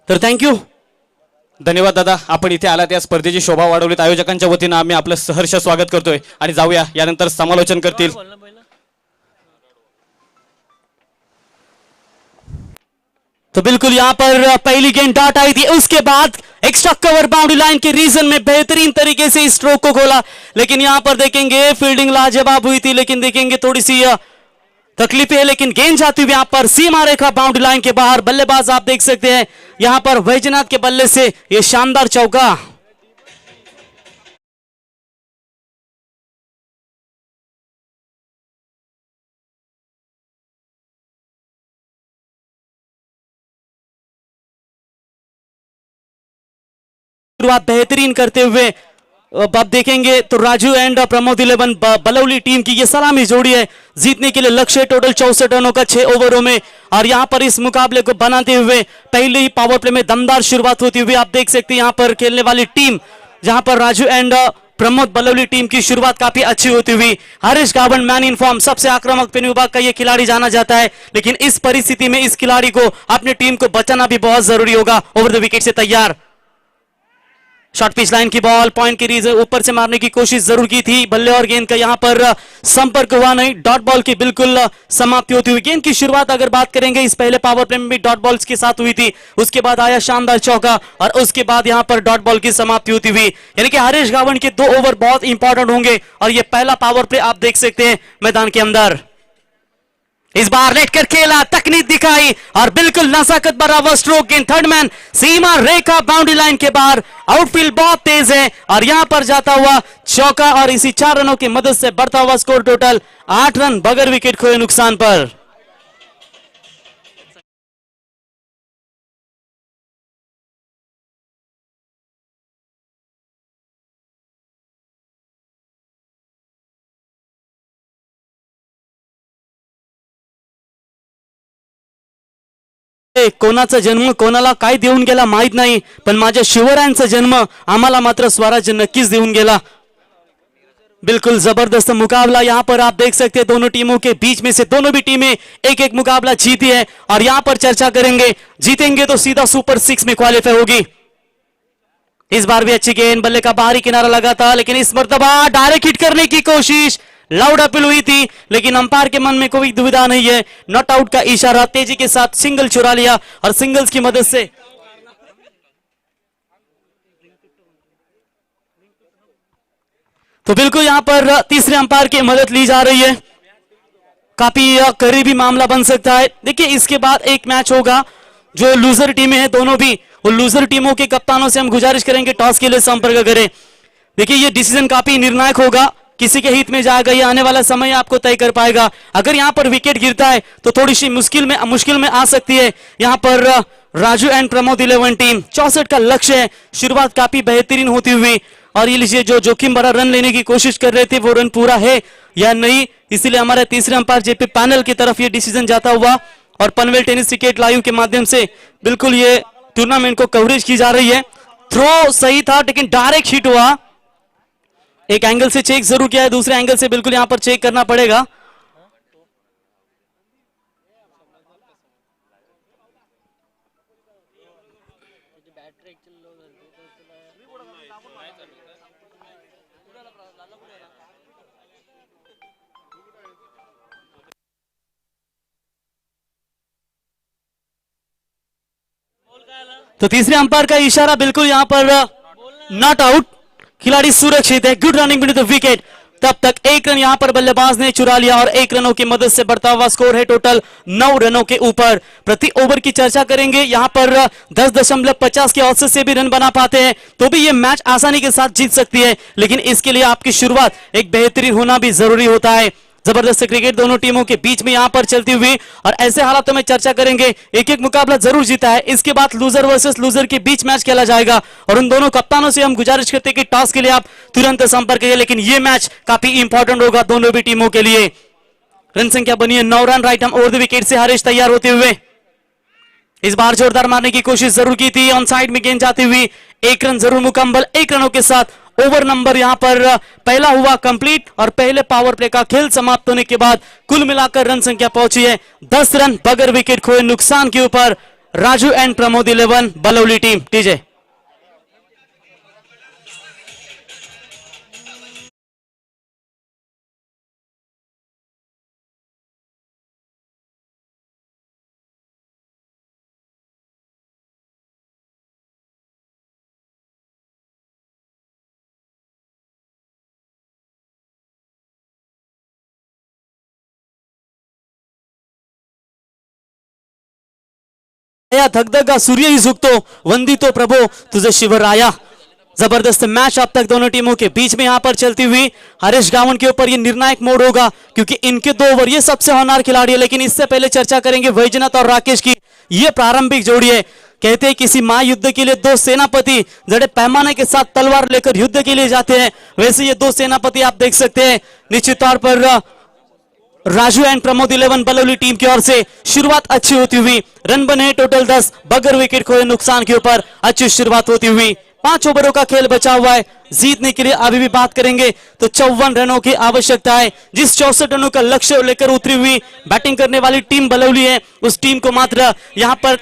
तर थँक्यू. धन्यवाद दादा, आपण इथे आलात या स्पर्धेची शोभा वाढवलीत. आयोजकांच्या वतीनं आम्ही आपलं सहर्ष स्वागत करतोय आणि जाऊया यानंतर समालोचन करतील. तो बिल्कुल यहाँ पर पहली गेंद डॉट आई थी, उसके बाद एक्स्ट्रा कवर बाउंड्री लाइन के रीजन में बेहतरीन तरीके से इस स्ट्रोक को खोला. लेकिन यहाँ पर देखेंगे फील्डिंग लाजवाब हुई थी, लेकिन देखेंगे थोड़ी सी तकलीफें है, लेकिन गेंद जाती हुई यहाँ पर सीमा रेखा बाउंड्री लाइन के बाहर. बल्लेबाज आप देख सकते हैं यहाँ पर वैजनाथ के बल्ले से ये शानदार चौका. शुरुआत बेहतरीन करते हुए अब आप देखेंगे तो राजू एंड प्रमोद 11 बलौली टीम की ये सलामी जोड़ी है. जीतने के लिए लक्ष्य टोटल 64 रनों का 6 ओवरों में. और यहां पर इस मुकाबले को बनाते हुए पहले ही पावर प्ले में दमदार शुरुआत होती हुई आप देख सकते हैं यहां पर खेलने वाली टीम, जहां पर राजू एंड प्रमोद बलौली टीम की शुरुआत काफी अच्छी होती हुई. हरीश गावन मैन इन फॉर्म, सबसे आक्रामक पिन विभाग का ये खिलाड़ी जाना जाता है, लेकिन इस परिस्थिति में इस खिलाड़ी को अपनी टीम को बचाना भी बहुत जरूरी होगा. ओवर द विकेट से तैयार, शॉर्ट पिच लाइन की बॉल पॉइंट की रीजन ऊपर से मारने की कोशिश जरूर की थी. बल्ले और गेंद का यहां पर संपर्क हुआ नहीं. डॉट बॉल की बिल्कुल समाप्ति होती हुई. गेंद की शुरुआत अगर बात करेंगे इस पहले पावर प्ले में भी डॉट बॉल्स के साथ हुई थी, उसके बाद आया शानदार चौका और उसके बाद यहां पर डॉट बॉल की समाप्ति होती हुई. यानी कि हरीश गावन के 2 ओवर बहुत इंपॉर्टेंट होंगे और ये पहला पावर प्ले आप देख सकते हैं मैदान के अंदर. इस बार लेटकर खेला, तकनीक दिखाई और बिल्कुल नजाकत बराबर स्ट्रोक. गेंद थर्ड मैन सीमा रेखा बाउंड्री लाइन के बाहर. आउटफील्ड बहुत तेज है और यहां पर जाता हुआ चौका और इसी 4 रनों की मदद से बढ़ता हुआ स्कोर टोटल 8 रन बगैर विकेट खोए नुकसान पर. कोणाचा जन्म कोणाला काय देऊन गेला माहित नाही, पण माझ्या शिवरायांचा जन्म आम्हाला मात्र स्वराज्य नक्कीच देऊन गेला. बिल्कुल जबरदस्त मुकाबला यहां पर आप देख सकते हैं दोनों टीमों के बीच में से दोनों भी टीमें एक एक मुकाबला जीती है. और यहां पर चर्चा करेंगे, जीतेंगे तो सीधा सुपर 6 में क्वालिफाई होगी. इस बार भी अच्छी गेंद, बल्ले का बाहरी किनारा लगा था, लेकिन इस मर्तबा डायरेक्ट हिट करने की कोशिश, लाउड अपील हुई थी, लेकिन अंपायर के मन में कोई दुविधा नहीं है. नॉट आउट का इशारा, तेजी के साथ सिंगल चुरा लिया और सिंगल्स की मदद से तो बिल्कुल यहां पर तीसरे अंपायर की मदद ली जा रही है. काफी करीबी मामला बन सकता है. देखिए इसके बाद एक मैच होगा, जो लूजर टीमें हैं दोनों भी, वो लूजर टीमों के कप्तानों से हम गुजारिश करेंगे टॉस के लिए संपर्क करें. देखिए ये डिसीजन काफी निर्णायक होगा, किसी के हित में जाएगा ये आने वाला समय आपको तय कर पाएगा. अगर यहां पर विकेट गिरता है तो थोड़ी सी मुश्किल में आ सकती है यहां पर राजू एंड प्रमोद 11 टीम. 64 का लक्ष्य है, शुरुआत काफी बेहतरीन होती हुई और ये लीजिए जो जोखिम भरा रन लेने की कोशिश कर रहे थे वो रन पूरा है या नहीं, इसलिए हमारे तीसरे अंपायर जेपी पैनल की तरफ ये डिसीजन जाता हुआ और पनवेल टेनिस क्रिकेट लाइव के माध्यम से बिल्कुल ये टूर्नामेंट को कवरेज की जा रही है. थ्रो सही था लेकिन डायरेक्ट हिट हुआ. एक एंगल से चेक जरूर किया है, दूसरे एंगल से बिल्कुल यहां पर चेक करना पड़ेगा. तो तीसरे अंपायर का इशारा बिल्कुल यहां पर नॉट आउट, खिलाड़ी सुरक्षित है. Good running between the wicket. तब तक 1 रन यहां पर बल्लेबाज ने चुरा लिया और 1 रनों की मदद से बढ़ता हुआ स्कोर है टोटल 9 रनों के ऊपर. प्रति ओवर की चर्चा करेंगे, यहां पर 10.50 के औसत से भी रन बना पाते हैं तो भी ये मैच आसानी के साथ जीत सकती है, लेकिन इसके लिए आपकी शुरुआत एक बेहतरीन होना भी जरूरी होता है. जबरदस्त क्रिकेट दोनों टीमों के बीच में यहां पर चलती हुई और ऐसे हालातों में चर्चा करेंगे, एक एक मुकाबला जरूर जीता है, इसके बाद लूजर वर्सेस लूजर के बीच मैच खेला जाएगा. और उन दोनों कप्तानों से हम गुजारिश करते हैं कि टॉस के लिए आप तुरंत संपर्क करिए, लेकिन यह मैच काफी इंपॉर्टेंट होगा दोनों भी टीमों के लिए. रन संख्या बनी है 9 run. Right arm over the wicket से हरीश तैयार होते हुए. इस बार जोरदार मारने की कोशिश जरूर की थी, ऑन साइड में गेंद जाती हुई. 1 रन जरूर मुकम्मल. 1 रनों के साथ ओवर नंबर यहां पर पहला हुआ कंप्लीट और पहले पावर प्ले का खेल समाप्त होने के बाद कुल मिलाकर रन संख्या पहुंची है 10 रन बगैर विकेट खोए नुकसान के ऊपर. Raju and Pramod 11 Balauli team. TJ या धगधगा सूर्यही झुकतो, वंदितो प्रभो तुझे शिवराया। जबरदस्त मैच अब तक दोनों टीमों के बीच में यहां पर चलती हुई। हरीश गावन के ऊपर ये निर्णायक मोड़ होगा क्योंकि इनके 2 ओवर, ये सबसे होनहार खिलाड़ी है। लेकिन इससे पहले चर्चा करेंगे वैजनाथ और राकेश की। ये प्रारंभिक जोड़ी है। कहते हैं किसी महायुद्ध के लिए 2 सेनापति जड़े पैमाने के साथ तलवार लेकर युद्ध के लिए जाते हैं, वैसे ये 2 सेनापति आप देख सकते हैं। निश्चित तौर पर राजू एंड प्रमोद 11 बलौली टीम की ओर से शुरुआत अच्छी होती हुई। रन बने टोटल 10, बगैर विकेट खोए नुकसान के ऊपर अच्छी शुरुआत होती हुई। 5 ओवरों का खेल बचा हुआ है। जीतने के लिए अभी भी बात करेंगे तो 54 रनों की आवश्यकता है। जिस 64 रनों का लक्ष्य लेकर उतरी हुई बैटिंग करने वाली टीम बलौली है, उस टीम को मात्र यहां पर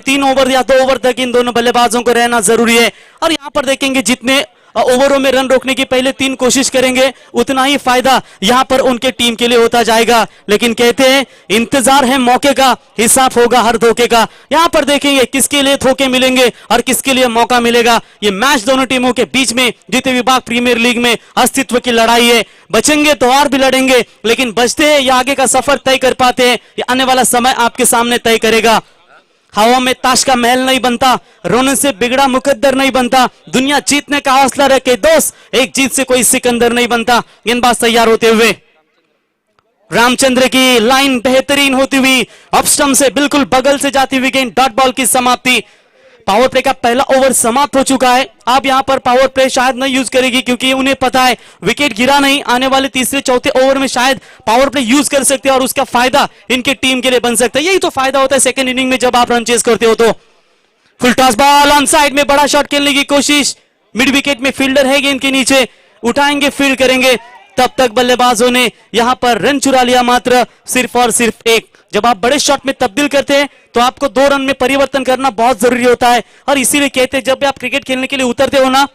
3 ओवर या 2 ओवर तक इन दोनों बल्लेबाजों को रहना जरूरी है। और यहां पर देखेंगे जितने ओवरों में रन रोकने की पहले 3 कोशिश करेंगे, उतना ही फायदा यहां पर उनके टीम के लिए होता जाएगा। लेकिन कहते हैं इंतजार है मौके का, हिसाब होगा हर धोखे का। यहां पर देखेंगे किसके लिए धोखे मिलेंगे और किसके लिए मौका मिलेगा। ये मैच दोनों टीमों के बीच में द्वितीय विभाग प्रीमियर लीग में अस्तित्व की लड़ाई है। बचेंगे तो और भी लड़ेंगे, लेकिन बचते हैं या आगे का सफर तय कर पाते हैं, ये आने वाला समय आपके सामने तय करेगा। हवा में ताश का महल नहीं बनता, रोने से बिगड़ा मुकद्दर नहीं बनता। दुनिया जीतने का हौसला रखे दोस्त, एक जीत से कोई सिकंदर नहीं बनता। गेंदबाज तैयार होते हुए रामचंद्र की लाइन बेहतरीन होती हुई, ऑफ स्टंप से बिल्कुल बगल से जाती हुई गेंद, डॉट बॉल की समाप्ति। पावर प्ले का पहला ओवर समाप्त हो चुका है। अब यहां पर पावर प्ले शायद नहीं यूज करेगी क्योंकि उन्हें पता है विकेट गिरा नहीं, आने वाले तीसरे चौथे ओवर में शायद पावर प्ले यूज कर सकते हैं और उसका फायदा इनके टीम के लिए बन सकता है। यही तो फायदा होता है सेकंड इनिंग में जब आप रन चेस करते हो। तो फुल टॉस बॉल ऑन साइड में बड़ा शॉट खेलने की कोशिश, मिड विकेट में फील्डर है गेंद के नीचे, उठाएंगे फील्ड करेंगे। तब तक बल्लेबाजों ने यहां पर रन चुरा लिया मात्र सिर्फ और सिर्फ 1। जब आप बड़े शॉट में तब्दील करते हैं तो आपको 2 रन में परिवर्तन करना बहुत जरूरी होता है। और इसीलिए कहते हैं जब भी आप क्रिकेट खेलने के लिए उतरते हो ना,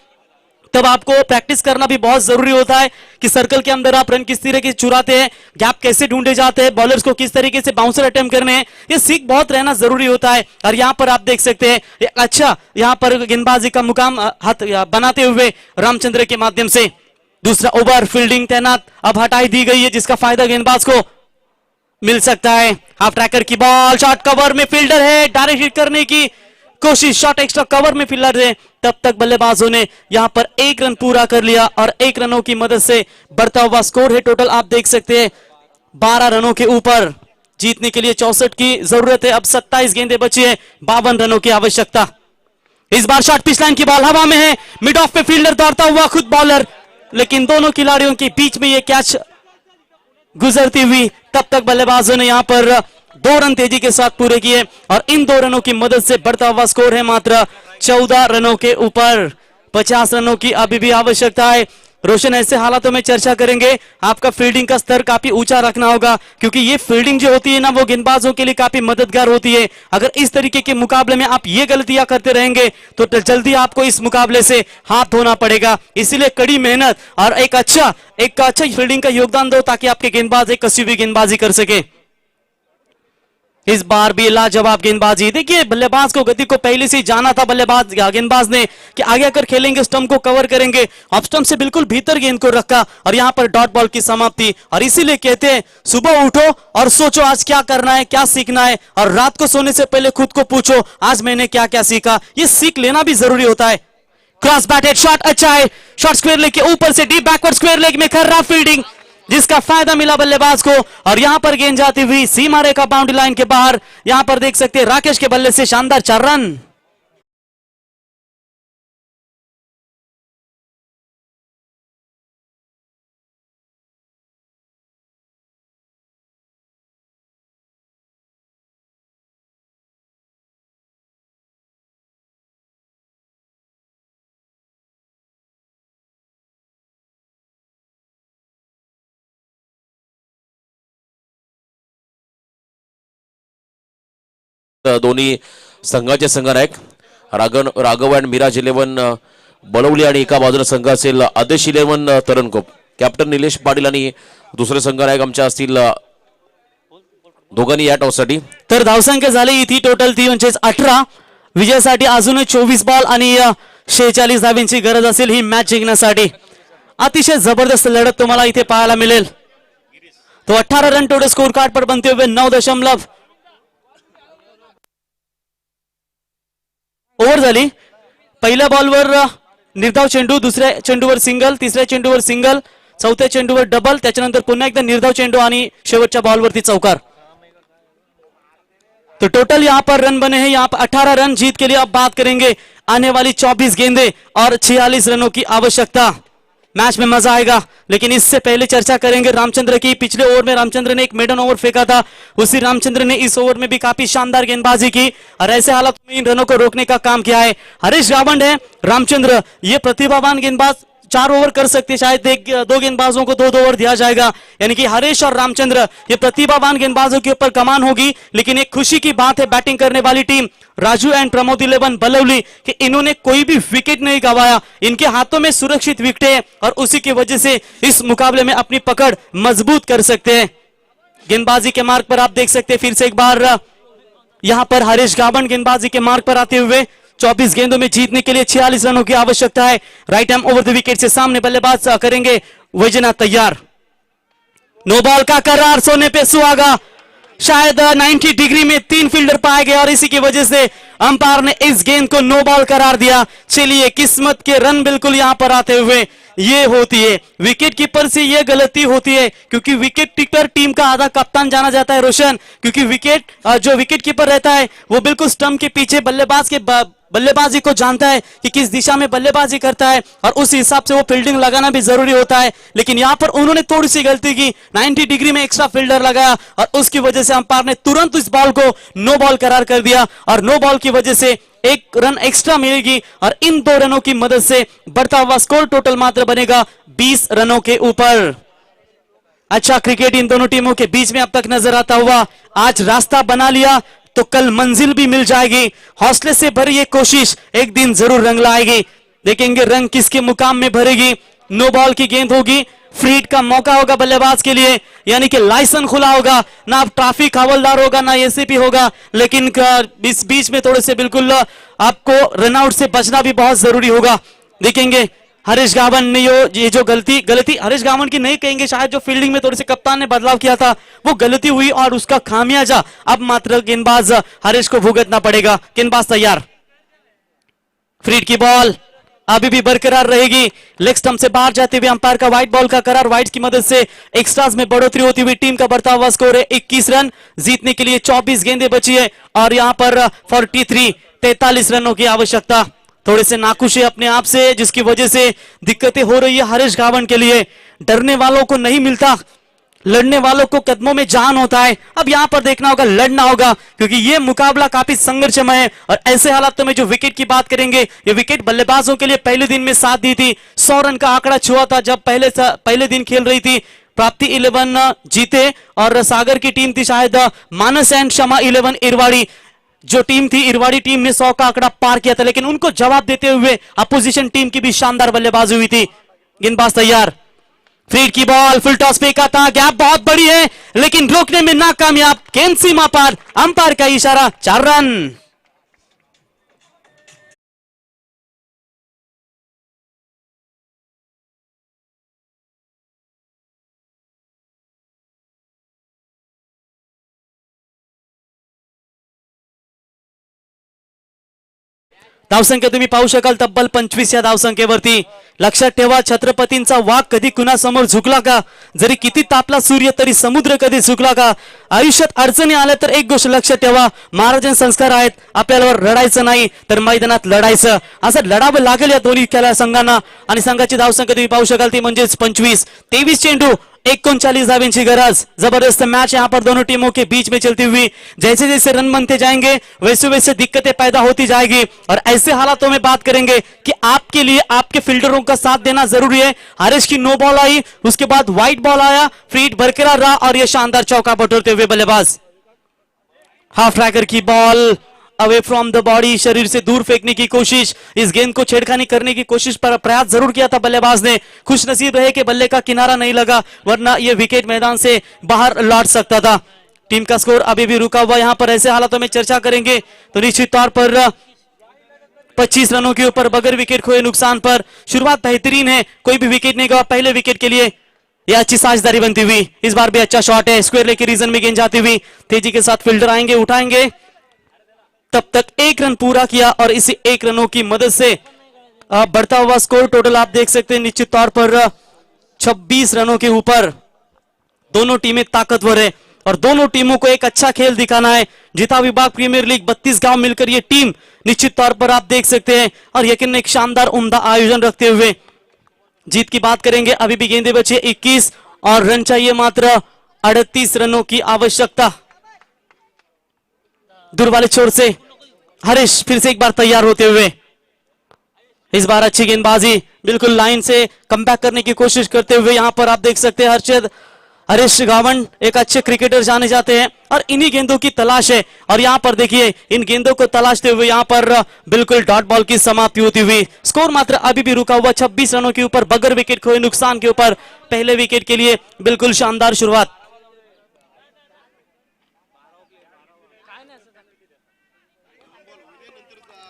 तब आपको प्रैक्टिस करना भी बहुत जरूरी होता है कि सर्कल के अंदर आप रन किस तरीके से चुराते हैं, गैप कैसे ढूंढे जाते हैं, बॉलर्स को किस तरीके से बाउंसर अटेम्प्ट करने हैं, ये सीख बहुत रहना जरूरी होता है। और यहां पर आप देख सकते हैं एक अच्छा यहां पर गेंदबाजी का मुकाम हाथ बनाते हुए रामचंद्र के माध्यम से। दूसरा ओवर फील्डिंग तैनात अब हटाई दी गई है, जिसका फायदा गेंदबाज को मिल सकता है। हाफ ट्रैकर की बॉल, शॉट कवर में फील्डर है, डायरेक्ट हिट करने की कोशिश, शॉट एक्स्ट्रा कवर में फील्डर है। तब तक बल्लेबाजों ने यहां पर 1 रन पूरा कर लिया और 1 रनों की मदद से बढ़ता हुआ स्कोर है टोटल आप देख सकते हैं 12 रनों के ऊपर। जीतने के लिए 64 की जरूरत है। अब 27 गेंदें बची है, 52 रनों की आवश्यकता। इस बार शॉट पिच लाइन की बॉल हवा में है, मिड ऑफ पे फील्डर दौड़ता हुआ खुद बॉलर, लेकिन दोनों खिलाड़ियों के बीच में यह कैच गुजरती हुई। तब तक बल्लेबाजों ने यहां पर 2 रन तेजी के साथ पूरे किए और इन 2 रनों की मदद से बढ़ता हुआ स्कोर है मात्र 14 रनों के ऊपर। 50 रनों की अभी भी आवश्यकता है। रोशन, ऐसे हालातों में चर्चा करेंगे, आपका फील्डिंग का स्तर काफी ऊंचा रखना होगा क्योंकि ये फील्डिंग जो होती है ना, वो गेंदबाजों के लिए काफी मददगार होती है। अगर इस तरीके के मुकाबले में आप ये गलतियां करते रहेंगे तो जल्दी आपको इस मुकाबले से हाथ धोना पड़ेगा। इसीलिए कड़ी मेहनत और एक अच्छा फील्डिंग का योगदान दो ताकि आपके गेंदबाज एक कसी हुई गेंदबाजी कर सके। इस बार भी लाजवाब गेंदबाजी। देखिए बल्लेबाज को गति को पहले से ही जाना था गेंदबाज ने कि आगे अगर खेलेंगे स्टंप को कवर करेंगे, ऑफ स्टंप से बिल्कुल भीतर गेंद को रखा और यहां पर डॉट बॉल की समाप्ति। और इसीलिए कहते हैं सुबह उठो और सोचो आज क्या करना है, क्या सीखना है, और रात को सोने से पहले खुद को पूछो आज मैंने क्या क्या सीखा। ये सीख लेना भी जरूरी होता है। क्रॉस बैटेड शॉट अच्छा है, शॉट स्क्वायर लेग के ऊपर से डीप बैकवर्ड स्क्वायर लेग में खर्राब फील्डिंग, जिसका फायदा मिला बल्लेबाज को। और यहां पर गेंद जाती हुई सीमा रेखा बाउंड्री लाइन के बाहर। यहां पर देख सकते हैं राकेश के बल्ले से शानदार 4 रन। दोन्ही संघाचे संघनायक राघव अँड मिराज 11 बलवली आणि एका बाजूला संघ असेल आदेश 11 तरणकोप. कॅप्टन निलेश पाटील आणि दुसरे संघनायक आमच्या असतील दोघांनी या टॉससाठी. तर धावसंख्या झाली इथे टोटल ती म्हणजेच 18. विजयासाठी अजूनही 24 बॉल आणि 46 धावांची गरज असेल ही मॅच जिंकण्यासाठी. अतिशय जबरदस्त लढत तुम्हाला इथे पाहायला मिळेल. तो 18 रन टोटल स्कोर कार्ड पर बनते हुए 9 ओव्हर झाली. पहिल्या बॉलवर निर्धाव चेंडू, दुसऱ्या चेंडूवर सिंगल, तिसऱ्या चेंडूवर सिंगल, चौथ्या चेंडूवर डबल, त्याच्यानंतर पुन्हा एकदा निर्धाव चेंडू आणि शेवटच्या बॉलवरती चौकार. तो टोटल यहाँ पर रन बने हैं, यहाँ पर 18 रन. जीत के लिए अब बात करेंगे आने वाली 24 गेंदे और 46 रनों की आवश्यकता. मैच में मजा आएगा, लेकिन इससे पहले चर्चा करेंगे रामचंद्र की. पिछले ओवर में रामचंद्र ने एक मेडन ओवर फेंका था, उसी रामचंद्र ने इस ओवर में भी काफी शानदार गेंदबाजी की और ऐसे हालात में इन रनों को रोकने का काम किया है. हरीश रावण है, रामचंद्र ये प्रतिभावान गेंदबाज 4 ओवर कर सकते, शायद 2 गेंदबाजों को 2 ओवर दिया जाएगा. यानी कि हरीश और रामचंद्र ये प्रतिभावान गेंदबाजों के ऊपर कमान होगी. लेकिन एक खुशी की बात है बैटिंग करने वाली टीम राजू एंड प्रमोद 11 बलवली कि इन्होंने कोई भी विकेट नहीं गंवाया. इनके हाथों में सुरक्षित विकेट है और उसी की वजह से इस मुकाबले में अपनी पकड़ मजबूत कर सकते हैं. गेंदबाजी के मार्ग पर आप देख सकते हैं फिर से एक बार यहां पर हरीश गावन गेंदबाजी के मार्ग पर आते हुए 24 गेंदों में जीतने के लिए 46 रनों की आवश्यकता है. Right hand over the wicket से सामने बल्लेबाज करेंगे वैजनाथ. तैयार, नो बॉल का करार, सोने पे सुहागा. शायद 90 डिग्री में 3 फील्डर पाए गए और इसी की वजह से अंपायर ने इस गेंद को नो बॉल करार दिया. चलिए, किस्मत के रन बिल्कुल यहां पर आते हुए ये होती है, विकेट कीपर से ये गलती होती है क्योंकि विकेट कीपर टीम का आधा कप्तान जाना जाता है रोशन. क्योंकि जो विकेट कीपर रहता है वो बिल्कुल स्टंप के पीछे बल्लेबाज के बल्लेबाजी को जानता है कि किस दिशा में बल्लेबाजी करता है और उस हिसाब से वो फील्डिंग लगाना भी जरूरी होता है. लेकिन यहां पर उन्होंने थोड़ी सी गलती की, 90 डिग्री में एक्स्ट्रा फील्डर लगाया और उसकी वजह से अंपायर ने तुरंत इस बॉल को नो बॉल करार कर दिया और नो बॉल की वजह से 1 रन एक्स्ट्रा मिलेगी और इन 2 रनों की मदद से बढ़ता हुआ स्कोर टोटल मात्र बनेगा 20 रनों के ऊपर. अच्छा क्रिकेट इन दोनों टीमों के बीच में अब तक नजर आता हुआ. आज रास्ता बना लिया तो कल मंजिल भी मिल जाएगी. हौसले से भरी ये कोशिश एक दिन जरूर रंग लाएगी. देखेंगे रंग किसके मुकाम में भरेगी. नो बॉल की गेंद होगी, फ्री हिट का मौका होगा बल्लेबाज के लिए, यानी कि लाइसेंस खुला होगा. ना ट्रैफिक हवलदार होगा ना एसीपी होगा, लेकिन इस बीच में थोड़े से बिल्कुल आपको रनआउट से बचना भी बहुत जरूरी होगा. देखेंगे हरीश गावन ने ये जो गलती हरीश गावन की नहीं कहेंगे, शायद जो फील्डिंग में थोड़े से कप्तान ने बदलाव किया था वो गलती हुई और उसका खामियाजा अब मात्र गेंदबाज हरीश को भुगतना पड़ेगा. गेंदबाज तैयार, फ्री हिट की बॉल अभी भी बरकरार रहेगी. लेग स्टंप से बाहर जाते हुए अंपायर का व्हाइट बॉल का करार. व्हाइट की मदद से एक्स्ट्रास में बढ़ोतरी होती हुई टीम का बढ़ता हुआ स्कोर है 21 रन. जीतने के लिए 24 गेंदें बची है और यहां पर 43 रनों की आवश्यकता. थोड़े से नाखुश है अपने आप से, जिसकी वजह से दिक्कतें हो रही है हरीश गावन के लिए. डरने वालों को नहीं मिलता, लड़ने वालों को कदमों में जान होता है. अब यहां पर देखना होगा, लड़ना होगा, क्योंकि यह मुकाबला काफी संघर्षमय है. और ऐसे हालातों में जो विकेट की बात करेंगे, ये विकेट बल्लेबाजों के लिए पहले दिन में साथ दी थी. 100 रन का आंकड़ा छुआ था जब पहले दिन खेल रही थी. प्राप्ति 11 जीते और सागर की टीम थी शायद मानस एंड शमा 11 इरवाड़ी. जो टीम थी इरवाड़ी टीम ने 100 का आंकड़ा पार किया था, लेकिन उनको जवाब देते हुए अपोजिशन टीम की भी शानदार बल्लेबाजी हुई थी. गेंदबाज तैयार, फ्री हिट की बॉल फुल टॉस पे का था. गैप बहुत बड़ी है लेकिन रोकने में नाकामयाब. गेंद सीमा पार, अंपायर का इशारा, 4 रन. धावसंख्या तुम्ही पाहू शकाल तब्बल 25 या धावसंख्येवरती. लक्षात ठेवा, छत्रपतींचा वाघ कधी कुणासमोर झुकला का? जरी किती तापला सूर्य तरी समुद्र कधी झुकला का? आयुष्यात अडचणी आल्या तर एक गोष्ट लक्षात ठेवा, महाराजांचे संस्कार आहेत, आपल्याला रडायचं नाही तर मैदानात लढायचं. असं लढावं लागेल या दोन्ही खेळा संघांना. आणि संघाची धावसंख्या तुम्ही पाहू शकाल ती म्हणजेच 25. 23 चेंडू 39 धावें की गरज. जबरदस्त मैच यहाँ पर दोनों टीमों के बीच में चलती हुई. जैसे जैसे रन बनते जाएंगे वैसे वैसे दिक्कतें पैदा होती जाएगी. और ऐसे हालातों में बात करेंगे कि आपके लिए आपके फील्डरों का साथ देना जरूरी है. हरीश की नो बॉल आई, उसके बाद व्हाइट बॉल आया, फ्री हिट बरकरार रहा और यह शानदार चौका बटोरते हुए बल्लेबाज. हाफ ट्रैकर की ball away from the body, शरीर से दूर फेंकने की कोशिश, इस गेंद को छेड़खानी करने की कोशिश पर प्रयास जरूर किया था बल्लेबाज ने। खुश नसीब रहे कि बल्ले का किनारा नहीं लगा, वरना यह विकेट मैदान से बाहर लौट सकता था। टीम का स्कोर अभी भी रुका हुआ, यहां पर ऐसे हालातों में चर्चा करेंगे तो निश्चित तौर पर 25 रनों के ऊपर बगैर विकेट खोए नुकसान पर शुरुआत बेहतरीन है, कोई भी विकेट नहीं गवा पहले विकेट के लिए। यह अच्छी साझेदारी बनती हुई, इस बार भी अच्छा शॉट है, स्क्वायर लेग के रीजन में गेंद जाती हुई, तेजी के साथ फील्डर आएंगे, उठाएंगे। तब तक 1 रन पूरा किया और इसी 1 रनों की मदद से बढ़ता हुआ स्कोर टोटल आप देख सकते हैं निश्चित तौर पर 26 रनों के ऊपर। दोनों टीमें ताकतवर है और दोनों टीमों को एक अच्छा खेल दिखाना है। जीता विभाग प्रीमियर लीग 32 गांव मिलकर ये टीम निश्चित तौर पर आप देख सकते हैं और यकीन एक शानदार उम्दा आयोजन रखते हुए जीत की बात करेंगे। अभी भी गेंदे बचे 21 और रन चाहिए मात्र 38 रनों की आवश्यकता। दूर वाले छोर से हरीश फिर से एक बार तैयार होते हुए, इस बार अच्छी गेंदबाजी, बिल्कुल लाइन से कमबैक करने की कोशिश करते हुए यहां पर आप देख सकते हैं हरीश गावन एक अच्छे क्रिकेटर जाने जाते हैं और इन्हीं गेंदों की तलाश है। और यहां पर देखिए इन गेंदों को तलाशते हुए यहां पर बिल्कुल डॉट बॉल की समाप्ति होती हुई, स्कोर मात्र अभी भी रुका हुआ 26 रनों के ऊपर बगैर विकेट खोए नुकसान के ऊपर। पहले विकेट के लिए बिल्कुल शानदार शुरुआत।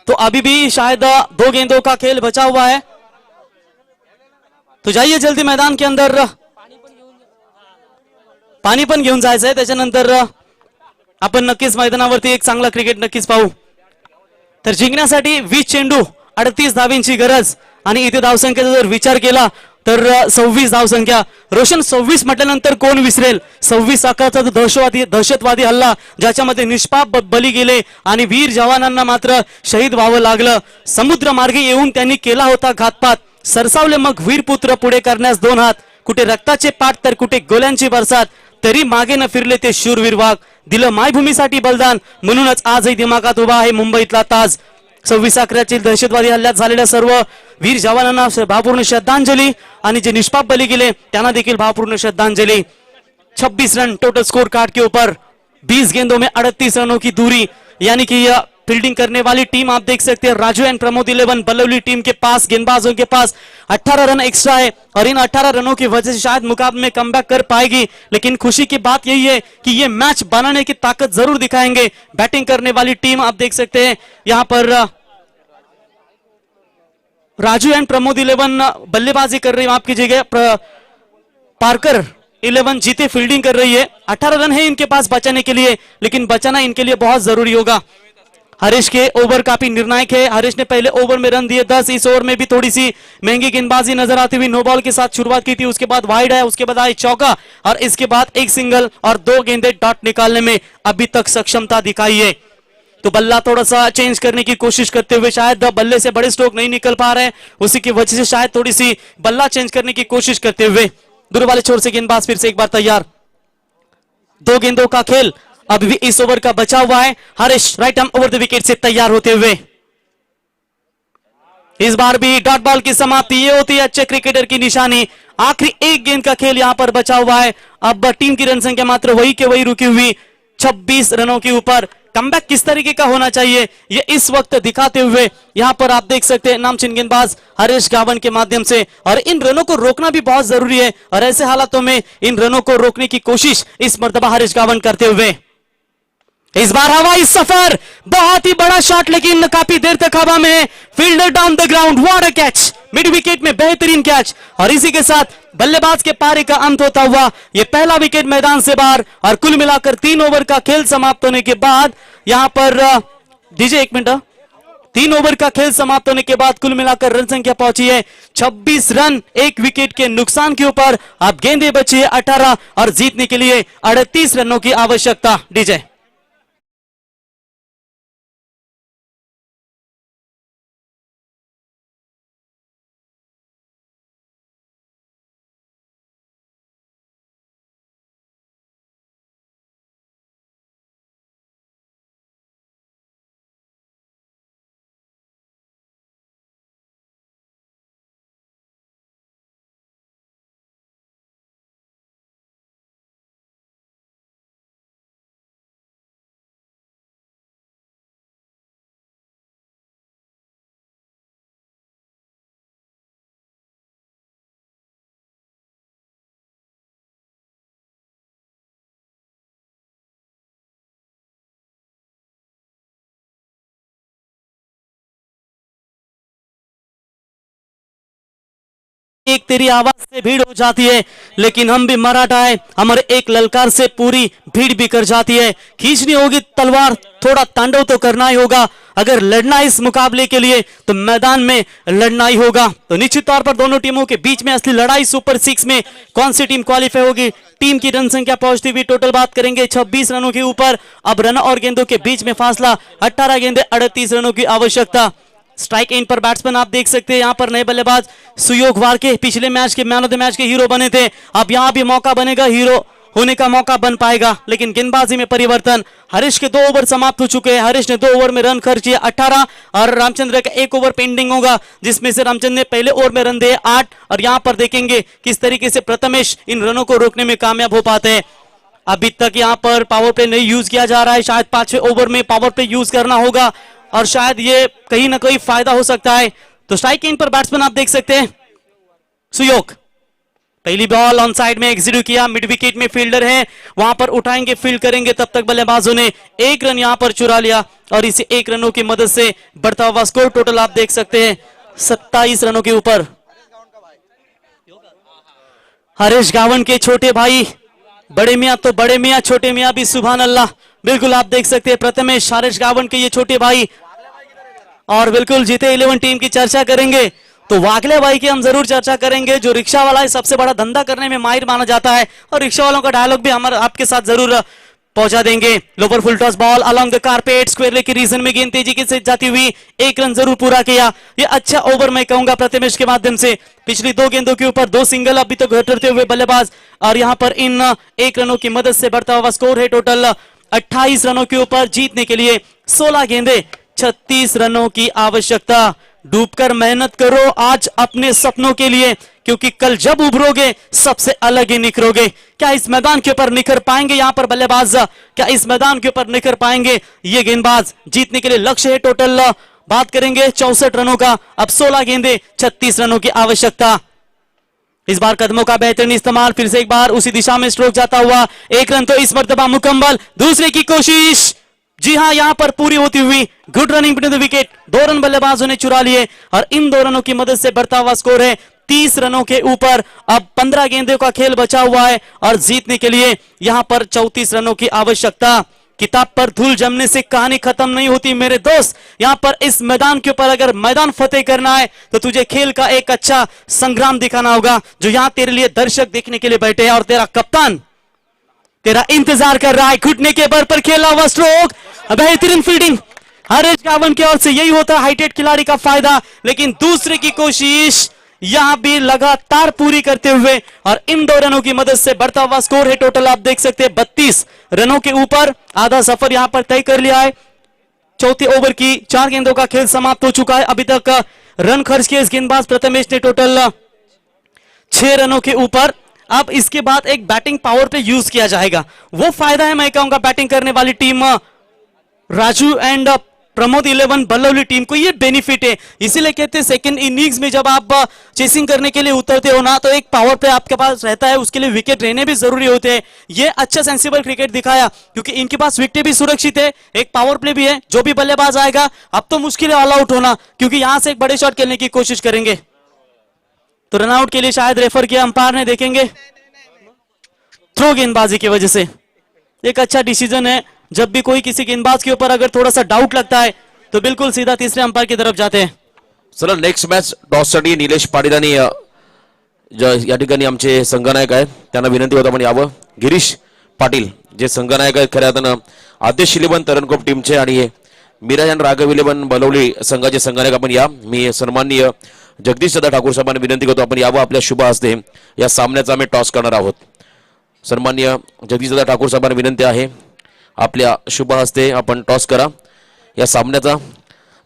तो अभी भी शायद 2 गेंदों का खेल बचा हुआ है, तो जाइए जल्दी मैदान के अंदर, पाणी पण घेऊन जायचंय, त्याच्यानंतर आपण नक्कीच मैदानावरती एक चांगला क्रिकेट नक्कीच पाहू। तर जिंकण्यासाठी 20 चेंडू 38 धावींची गरज आणि इथे धावसंख्येचा जर विचार केला तर 26 धावसंख्या। रोशन 26 म्हटल्यानंतर कोण विसरेल 26 आकाराचा दहशतवादी हल्ला ज्याच्यामध्ये निष्पाप बली गेले आणि वीर जवानांना मात्र शहीद व्हावं लागलं। समुद्र मार्गे येऊन त्यांनी केला होता घातपात, सरसावले मग वीरपुत्र पुढे करण्यास 2 हात, कुठे रक्ताचे पाठ तर कुठे गोल्यांची बरसात, तरी मागे न फिरले ते शूरवीर वाघ, दिलं मायभूमीसाठी बलिदान, म्हणूनच आजही दिमागात उभा आहे मुंबईतला ताज। 26 अकराची दहशतवादी हल्ल्यात झालेल्या सर्व वीर जवानांना भावपूर्ण श्रद्धांजली आणि जे निष्पाप बली गेले त्यांना देखील भावपूर्ण श्रद्धांजली। 26 रन टोटल स्कोर कार्ड के ऊपर, 20 गेंदों में 38 रनों की दूरी, यानी कि यह फील्डिंग करने वाली टीम आप देख सकते हैं Raju and Pramod 11 बल्लवली team K pass गेंदबाजों के पास 18 रन एक्स्ट्रा है और इन 18 रनों की वजह से शायद मुकाबले में कमबैक कर पाएगी। लेकिन खुशी की बात यही है कि ये मैच बनाने की ताकत जरूर दिखाएंगे। बैटिंग करने वाली टीम आप देख सकते हैं यहां पर राजू एंड प्रमोद 11 बल्लेबाजी कर रही है, माफ कीजिएगा पार्कर 11 जीते फील्डिंग कर रही है। 18 रन है इनके पास बचाने के लिए, लेकिन बचाना इनके लिए बहुत जरूरी होगा। हरीश के ओवर काफी निर्णायक है, हरीश ने पहले ओवर में रन दिए 10, इस ओवर में भी थोड़ी सी महंगी गेंदबाजी नजर आती हुई, नो बॉल के साथ शुरुआत की थी, उसके बाद वाइड है, उसके बाद आई चौका और इसके बाद एक सिंगल और 2 गेंदे डॉट निकालने में अभी तक सक्षमता दिखाई है। तो बल्ला थोड़ा सा चेंज करने की कोशिश करते हुए शायद बल्ले से बड़े स्ट्रोक नहीं निकल पा रहे हैं, उसी की वजह से शायद थोड़ी सी बल्ला चेंज करने की कोशिश करते हुए दूर वाले छोर से गेंदबाज फिर से एक बार तैयार। 2 गेंदों का खेल अभी भी इस ओवर का बचा हुआ है। Harish right arm over the wicket से तैयार होते हुए, इस बार भी डॉट बॉल की समाप्ति, ये होती है अच्छे क्रिकेटर की निशानी। आखिरी 1 गेंद का खेल यहां पर बचा हुआ है। अब टीम की रन संख्या मात्र वही के वही रुकी हुई 26 रनों के ऊपर। कमबैक किस तरीके का होना चाहिए ये इस वक्त दिखाते हुए यहां पर आप देख सकते हैं नामचीन गेंदबाज हरीश गावन के माध्यम से, और इन रनों को रोकना भी बहुत जरूरी है और ऐसे हालातों में इन रनों को रोकने की कोशिश इस मर्तबा हरीश गावन करते हुए। इस बार हवाई सफर, बहुत ही बड़ा शॉट लेकिन काफी देर तक हवा में, fielder down the ground, what a catch, mid wicket में बेहतरीन कैच। और इसी के साथ बल्लेबाज के पारी का अंत होता हुआ यह पहला विकेट मैदान से बाहर और कुल मिलाकर 3 ओवर का खेल समाप्त होने के बाद यहां पर दीजिए 1 मिनट, 3 ओवर का खेल समाप्त होने के बाद कुल मिलाकर रन संख्या पहुंची है 26 रन 1 विकेट के नुकसान के ऊपर। अब गेंदें बची है 18 और जीतने के लिए 38 रनों की आवश्यकता। डीजे एक तेरी आवाज से भीड़ हो जाती है, लेकिन हम भी मराठा है, हमारे एक ललकार से पूरी भीड़ भी कर जाती है। खींचनी होगी तलवार, थोड़ा तांडव तो करना ही होगा। अगर लड़ना है इस मुकाबले के लिए तो मैदान में लड़ना ही होगा। तो निश्चित तौर पर दोनों टीमों के बीच में असली लड़ाई सुपर 6 में कौन सी टीम क्वालिफाई होगी, टीम की रन संख्या पहुंचती हुई टोटल बात करेंगे 26 रनों के ऊपर। अब रन और गेंदों के बीच में फासला 18 गेंदे 38 रनों की आवश्यकता। स्ट्राइक एंड पर बैट्समैन आप देख सकते हैं, यहां पर नए बल्लेबाज सुयोग वारके पिछले match K man of the match K hero बने थे। अब यहां भी मौका बनेगा, हीरो होने का मौका बन पाएगा, लेकिन गेंदबाजी में परिवर्तन। हरीश के 2 ओवर समाप्त हो चुके हैं। हरीश ने 2 ओवर में रन खर्च किए 18 और रामचंद्र का 1 ओवर पेंडिंग होगा, जिसमें से रामचंद्र ने पहले ओवर में रन दिए 8। और यहां पर देखेंगे किस तरीके से प्रथमेश इन रनों को रोकने में कामयाब हो पाते हैं। अभी तक यहां पर पावर प्ले नहीं यूज किया जा रहा है, शायद 5वें ओवर में पावर प्ले यूज करना होगा और शायद ये कहीं ना कहीं फायदा हो सकता है। तो स्ट्राइक एंड पर बैट्समैन आप देख सकते हैं सुयोग, पहली बॉल ऑन साइड में एग्जीक्यूट किया, मिड विकेट में फील्डर है, वहां पर उठाएंगे, फील्ड करेंगे, तब तक बल्लेबाजों ने 1 रन यहां पर चुरा लिया और इसे 1 रनों की मदद से बढ़ता हुआ स्कोर टोटल आप देख सकते हैं 27 रनों के ऊपर। हरीश गावन के छोटे भाई, बड़े मियां तो बड़े मियां, छोटे मियां भी सुभान अल्लाह। बिल्कुल आप देख सकते हैं प्रथमेश हरीश गावन के ये छोटे भाई, और बिल्कुल जीते 11 टीम की चर्चा करेंगे तो वाकले भाई की हम जरूर चर्चा करेंगे, जो रिक्शा वाला है, सबसे बड़ा धंधा करने में माहिर माना जाता है और रिक्शा वालों का डायलॉग भी हमारे आपके साथ जरूर पहुंचा देंगे। Lower full toss ball along the carpet, square leg की रीजन में गेंद तेजी के साथ जाती हुई 1 रन जरूर पूरा किया। ये अच्छा ओवर मैं कहूंगा प्रथमेश के माध्यम से। पिछली 2 गेंदों के ऊपर 2 सिंगल अभी तक घटते हुए बल्लेबाज, और यहां पर इन 1 रनों की मदद से बढ़ता हुआ स्कोर है टोटल 28 रनों के ऊपर। जीतने के लिए 16 गेंदे 36 रनों की आवश्यकता। डूबकर मेहनत करो आज अपने सपनों के लिए, क्योंकि कल जब उभरोगे सबसे अलग ही निखरोगे। क्या इस मैदान के ऊपर निखर पाएंगे यहां पर बल्लेबाज, क्या इस मैदान के ऊपर निखर पाएंगे ये गेंदबाज? जीतने के लिए लक्ष्य है टोटल बात करेंगे 64 रनों का। अब 16 गेंदे 36 रनों की आवश्यकता। इस बार कदमों का बेहतरीन इस्तेमाल, फिर से एक बार उसी दिशा में स्ट्रोक जाता हुआ 1 रन तो इस मर्तबा मुकम्मल। दूसरे की कोशिश, जी हां, यहां पर पूरी होती हुई। Good running between the wicket, 2 run बल्लेबाजों ने चुरा लिए और इन 2 रनों की मदद से बढ़ता हुआ स्कोर है 30 रनों के ऊपर। अब 15 गेंदों का खेल बचा हुआ है और जीतने के लिए यहां पर 34 रनों की आवश्यकता। किताब पर धूल जमने से कहानी खत्म नहीं होती मेरे दोस्त। यहां पर इस मैदान के ऊपर अगर मैदान फतेह करना है तो तुझे खेल का एक अच्छा संग्राम दिखाना होगा, जो यहां तेरे लिए दर्शक देखने के लिए बैठे हैं और तेरा कप्तान तेरा इंतजार कर रहा है। घुटने के बल पर खेला हुआ स्ट्रोक, बेहतरीन फील्डिंग हरीश गावन की ओर से, यही होता है हाइटेड खिलाड़ी का फायदा। लेकिन दूसरे की कोशिश यहां भी लगातार पूरी करते हुए और इन 2 रनों की मदद से बढ़ता हुआ स्कोर है टोटल आप देख सकते हैं 32 रनों के ऊपर। आधा सफर यहां पर तय कर लिया है। चौथे ओवर की 4 गेंदों का खेल समाप्त हो चुका है। अभी तक रन खर्च किए इस गेंदबाज प्रथमेश ने टोटल 6 रनों के ऊपर। अब इसके बाद एक बैटिंग पावर पे यूज किया जाएगा, वो फायदा है मैं कहूंगा बैटिंग करने वाली team Raju and Pramod 11 Balauli team को, ये बेनिफिट है। इसीलिए कहते हैं सेकंड इनिंग्स में जब आप चेसिंग करने के लिए उतरते हो ना, तो एक पावर प्ले आपके पास रहता है, उसके लिए विकेट रहने भी जरूरी होते हैं। ये अच्छा सेंसिबल क्रिकेट दिखाया, क्योंकि इनके पास विकेट भी सुरक्षित है, एक पावर प्ले भी है। जो भी बल्लेबाज आएगा अब तो मुश्किल है ऑल आउट होना, क्योंकि यहां से एक बड़े शॉट खेलने की कोशिश करेंगे। तो रनआउट के लिए शायद रेफर किया अंपायर ने, देखेंगे थ्रो गेंदबाजी की वजह से। एक अच्छा डिसीजन है, जब भी कोई किसी गेंदबाज के ऊपर अगर थोड़ा सा डाउट लगता है तो बिल्कुल सीधा तीसरे अंपायर की तरफ जाते हैं। चला नेक्स्ट मॅच टॉससाठी निलेश पाटील आणि या ठिकाणी आमचे संघनायक आहेत, त्यांना विनंती होता आपण यावं। गिरीश पाटील जे संघनायक आहेत खऱ्या अर्थानं आदेश 11 तरणकोप टीमचे आणि मीरा आणि राघव 11 बलवली संघाचे संघनायक आपण या। मी सन्माननीय जगदीश दादा ठाकूर साहेबांना विनंती करतो आपण यावं, आपल्या शुभ हस्ते या सामन्याचा आम्ही टॉस करणार आहोत। सन्माननीय जगदीश दादा ठाकूर साहेबांना विनंती आहे आपल्या शुभ हस्ते आपण टॉस करा या सामन्याचा।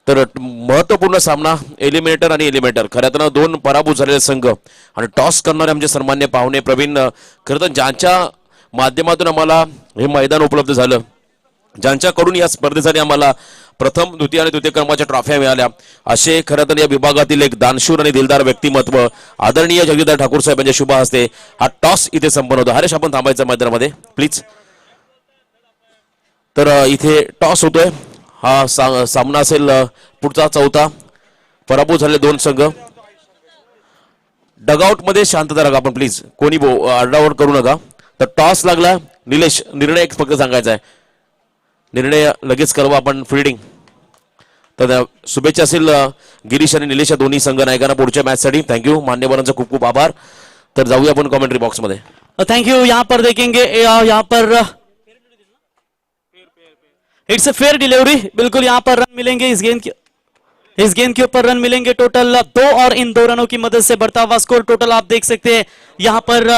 तर महत्त्वपूर्ण सामना एलिमिनेटर आणि एलिमिनेटर, खऱ्या अर्थानं 2 पराभूत झालेले संघ आणि टॉस करणारे आमचे सन्मान्य पाहुणे प्रवीण, खरं तर ज्यांच्या माध्यमातून आम्हाला हे मैदान उपलब्ध झालं, ज्यांच्याकडून या स्पर्धेसाठी आम्हाला प्रथम द्वितीय आणि तृतीय क्रमांकाच्या ट्रॉफ्या मिळाल्या, असे खरं तर या विभागातील एक दानशूर आणि दिलदार व्यक्तिमत्व आदरणीय जगदीश ठाकूर साहेब यांच्या शुभ हस्ते हा टॉस इथे संपन्न होतो। हरेश आपण थांबायचं मैदानामध्ये प्लीज। तर इथे टॉस होतोय, हा सामना असेल पुढचा 4था, पराभूत झालेले 2 संघ। डगआउट मध्ये शांतता राखा आपण प्लीज. कोणी आरडाओरड करू नका. तर टॉस लागला. निलेश, निर्णय फक्त सांगायचा आहे. निर्णय लगेच करू आपण. फिल्डिंग. तर शुभेच्छा असेल गिरीश आणि निलेश या दोन्ही संघ नायकांना पुढच्या मॅच साठी. थँक्यू. मान्यवरांचा खूप खूप आभार. तर जाऊया आपण कॉमेंट्री बॉक्स मध्ये. Thank you. यहाँ पर देखेंगे यहाँ पर इट्स अ फेयर डिलीवरी. बिल्कुल यहाँ पर रन मिलेंगे इस गेंद के ऊपर रन मिलेंगे टोटल 2 और इन 2 रनों की मदद से बढ़ता हुआ स्कोर टोटल आप देख सकते हैं यहाँ पर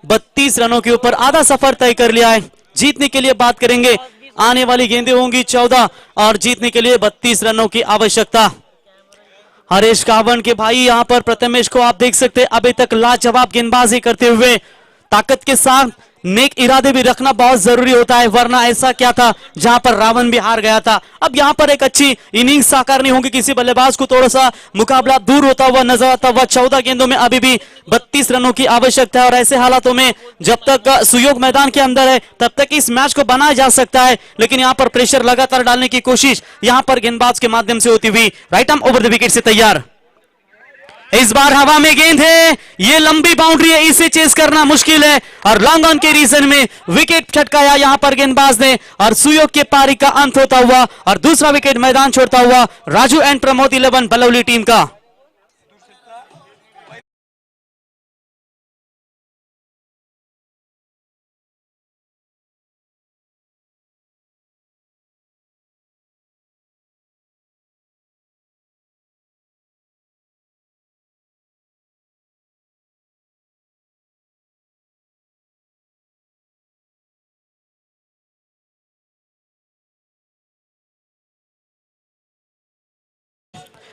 32 रनों के ऊपर आधा सफर तय कर लिया है. जीतने के लिए बात करेंगे आने वाली गेंदें होंगी 14 और जीतने के लिए 32 रनों की आवश्यकता. हरेश कावण के भाई यहाँ पर प्रथमेश को आप देख सकते हैं अभी तक लाजवाब गेंदबाजी करते हुए. ताकत के साथ नेक इरादे भी रखना बहुत जरूरी होता है, वरना ऐसा क्या था जहां पर रावण भी हार गया था. अब यहां पर एक अच्छी इनिंग्स साकारनी होगी. किसी बल्लेबाज को थोड़ा सा मुकाबला दूर होता हुआ नजर आता हुआ. 14 गेंदों में अभी भी 32 रनों की आवश्यकता है और ऐसे हालातों में जब तक सुयोग मैदान के अंदर है तब तक इस मैच को बनाया जा सकता है. लेकिन यहां पर प्रेशर लगातार डालने की कोशिश यहां पर गेंदबाज के माध्यम से होती हुई. Right arm over the wicket से तैयार. इस बार हवा में गेंद है, ये लंबी बाउंड्री है, इसे चेस करना मुश्किल है और लॉन्ग ऑन के रीजन में विकेट छटकाया यहां पर गेंदबाज ने और सुयोग के पारी का अंत होता हुआ और दूसरा विकेट मैदान छोड़ता हुआ राजू एंड प्रमोद 11 बलौली टीम का.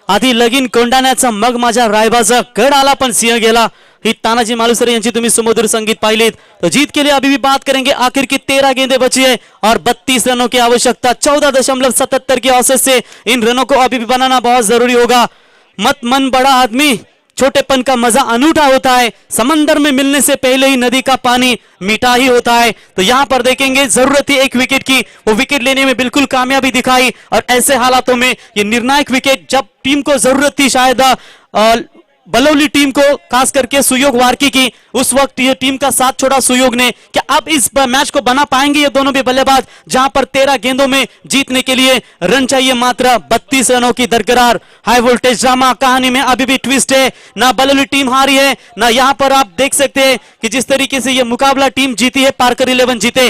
आधी लगीन कोंडाण्याचा मग माझ्या रायबाचा गड आला पण सिंह गेला. ही तानाजी मालुसरे यांची तुम्ही सुमधुर संगीत पाहिलीत. तो जीत के लिए अभी भी बात करेंगे. आखिर की 13 गेंदें बची है और 32 रनों की आवश्यकता. 14.77 की औसत से इन रनों को अभी भी बनाना बहुत जरूरी होगा. मत मन बड़ा आदमी, छोटेपन का मजा अनूठा होता है. समंदर में मिलने से पहले ही नदी का पानी मीठा ही होता है. तो यहां पर देखेंगे जरूरत थी एक विकेट की, वो विकेट लेने में बिल्कुल कामयाबी दिखाई और ऐसे हालातों में ये निर्णायक विकेट जब टीम को जरूरत थी शायद बलौली टीम को, खास करके सुयोग वार्की की, उस वक्त ये टीम का साथ छोड़ा सुयोग ने. क्या अब इस मैच को बना पाएंगे ये दोनों भी बल्लेबाज, जहां पर 13 गेंदों में जीतने के लिए रन चाहिए मात्र 32 रनों की दरकिरार. हाई वोल्टेज ड्रामा कहानी में अभी भी ट्विस्ट है. ना बलौली टीम हारी है, ना यहां पर आप देख सकते हैं कि जिस तरीके से ये मुकाबला टीम जीती है, पार्कर 11 जीते.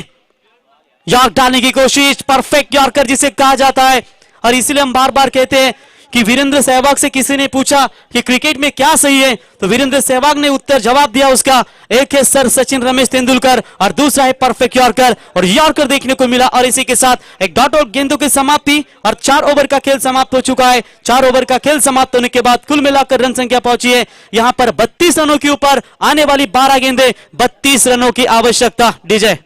यॉर्क डालने की कोशिश, परफेक्ट यॉर्कर जिसे कहा जाता है. और इसलिए हम बार बार कहते हैं कि वीरेंद्र सहवाग से किसी ने पूछा कि क्रिकेट में क्या सही है, तो वीरेंद्र सहवाग ने उत्तर जवाब दिया उसका. एक है सर सचिन रमेश तेंदुलकर और दूसरा है परफेक्ट यॉर्कर, और यॉर्कर देखने को मिला. और इसी के साथ एक डॉट आउट गेंदों की समाप्ति और 4 ओवर का खेल समाप्त हो चुका है. 4 ओवर का खेल समाप्त होने के बाद कुल मिलाकर रन संख्या पहुंची है यहां पर 32 रनों के ऊपर. आने वाली 12 गेंदें, 32 रनों की आवश्यकता. डीजे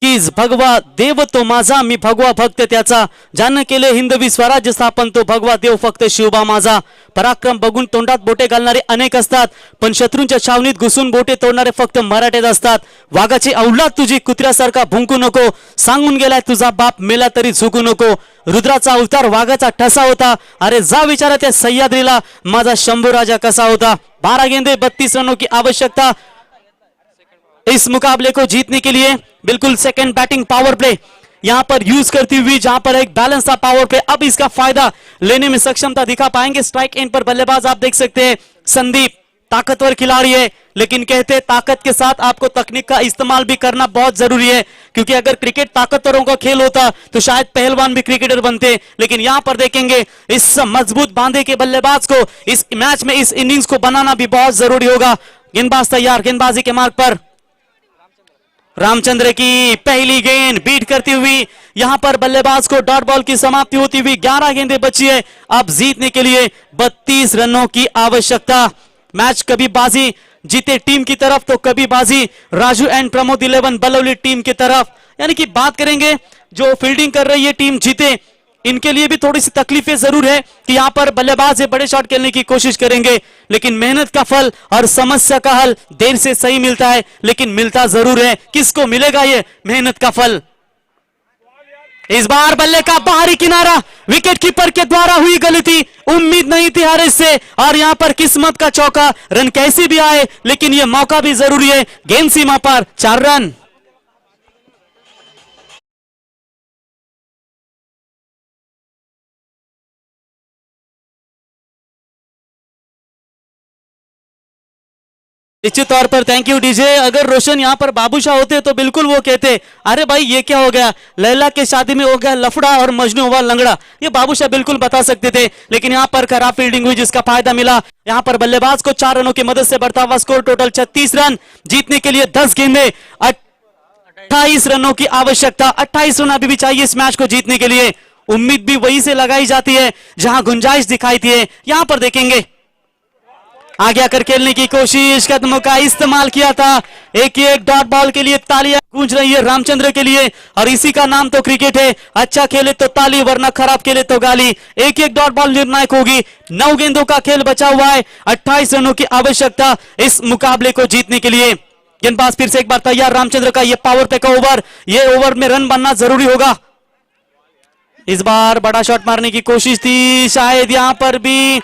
कीज भगवा देव तो माझा, मी भगवा भक्त त्याचा. ज्यानं केले हिंदवी स्वराज्य स्थापन, तो भगवा देव फक्त शिवबा माझा. पराक्रम बघून तोंडात बोटे घालणारे अनेक असतात, पण शत्रूंच्या छावणीत घुसून बोटे तोडणारे फक्त मराठेच असतात. वाघाची अवलाद तुझी कुत्र्यासारखा भुंकू नको, सांगून गेलाय तुझा बाप मेला तरी झुकू नको. रुद्राचा अवतार वाघाचा ठसा होता, अरे जा विचारा त्या सह्याद्रीला माझा शंभू राजा कसा होता. 12 गेंदे, 32 रनों की आवश्यकता इस मुकाबले को जीतने के लिए. बिल्कुल सेकंड बैटिंग पावर प्ले यहां पर यूज करती हुई, जहां पर एक बैलेंस था पावर प्ले. अब इसका फायदा लेने में सक्षमता दिखा पाएंगे. स्ट्राइक एंड पर बल्लेबाज आप देख सकते हैं संदीप, ताकतवर खिलाड़ी है, लेकिन कहते हैं ताकत के साथ आपको तकनीक का इस्तेमाल भी करना बहुत जरूरी है, क्योंकि अगर क्रिकेट ताकतवरों का खेल होता तो शायद पहलवान भी क्रिकेटर बनते. लेकिन यहां पर देखेंगे इस मजबूत बांधे के बल्लेबाज को इस मैच में, इस इनिंग्स को बनाना भी बहुत जरूरी होगा. गेंदबाज तैयार, गेंदबाजी के मार्ग पर. रामचंद्र की पहली गेंद बीट करती हुई यहां पर बल्लेबाज को डॉट बॉल की समाप्ति होती हुई 11 गेंदें बची है। अब जीतने के लिए 32 रनों की आवश्यकता। मैच कभी बाजी जीते टीम की तरफ तो कभी बाजी राजू एंड प्रमोद 11 बलौली टीम की तरफ। यानी कि बात करेंगे जो फील्डिंग कर रही है टीम जीते, इनके लिए भी थोड़ी सी तकलीफें जरूर है कि यहां पर बल्लेबाज से बड़े शॉट खेलने की कोशिश करेंगे, लेकिन मेहनत का फल और समस्या का हल देर से सही मिलता है, लेकिन मिलता जरूर है। किसको मिलेगा ये मेहनत का फल? इस बार बल्ले का बाहरी किनारा, विकेट कीपर के द्वारा हुई गलती, उम्मीद नहीं थी हारिस से, और यहां पर किस्मत का चौका। रन कैसे भी आए लेकिन यह मौका भी जरूरी है। गेंद सीमा पर 4 रन। निश्चित तौर पर थैंक यू डीजे। अगर रोशन यहाँ पर बाबूशाह होते तो बिल्कुल वो कहते अरे भाई ये क्या हो गया, लैला के शादी में हो गया लफड़ा और मजनू हुआ लंगड़ा। ये बाबूशाह बिल्कुल बता सकते थे, लेकिन यहाँ पर खराब फील्डिंग हुई जिसका फायदा मिला। यहाँ पर बल्लेबाज को 4 रनों की मदद से बढ़ता हुआ स्कोर टोटल 36 रन। जीतने के लिए 10 गेंदें, 28 रनों की आवश्यकता। 28 रन अभी भी चाहिए इस मैच को जीतने के लिए। उम्मीद भी वही से लगाई जाती है जहां गुंजाइश दिखाई थी। यहां पर देखेंगे आगे आकर खेलने की कोशिश, कदमों का इस्तेमाल किया था। एक डॉट बॉल के लिए तालियां गूंज रही है रामचंद्र के लिए, और इसी का नाम तो क्रिकेट है। अच्छा खेले तो ताली, वरना खराब खेले तो गाली। एक डॉट बॉल निर्णायक होगी। 9 गेंदों का खेल बचा हुआ है। 28 रनों की आवश्यकता इस मुकाबले को जीतने के लिए। गेंदबाज फिर से एक बार तैयार। रामचंद्र का ये पावर पे का ओवर, ये ओवर में रन बनना जरूरी होगा। इस बार बड़ा शॉट मारने की कोशिश थी, शायद यहां पर भी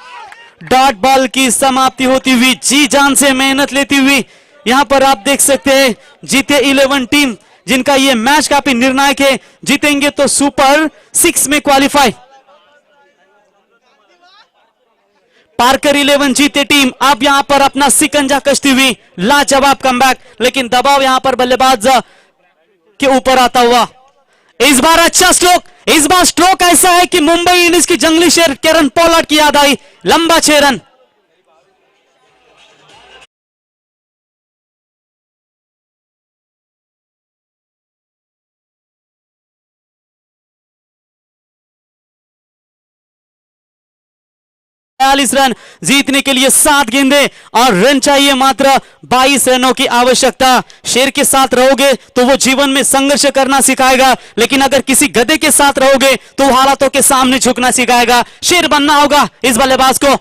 डॉट बॉल की समाप्ति होती हुई, जी जान से मेहनत लेती हुई। यहां पर आप देख सकते हैं जीते 11 टीम, जिनका ये मैच काफी निर्णायक है। जीतेंगे तो सुपर 6 में क्वालिफाई। पारकर 11 जीते टीम। अब यहां पर अपना सिकंजा कसती हुई लाजवाब कमबैक, लेकिन दबाव यहां पर बल्लेबाज के ऊपर आता हुआ। इस बार अच्छा स्ट्रोक। इस बार स्ट्रोक ऐसा है कि मुंबई इंडियंस की जंगली शेर केरन पोलार्ड की याद आई। लंबा 6 रन। रन। जीतने के लिए 7 गेंदें और रन चाहिए मात्र 22 रनों की आवश्यकता। शेर के साथ रहोगे तो वो जीवन में संघर्ष करना सिखाएगा, लेकिन अगर किसी गधे के साथ रहोगे तो हालातों के सामने झुकना सिखाएगा। शेर बनना होगा इस बल्लेबाज को।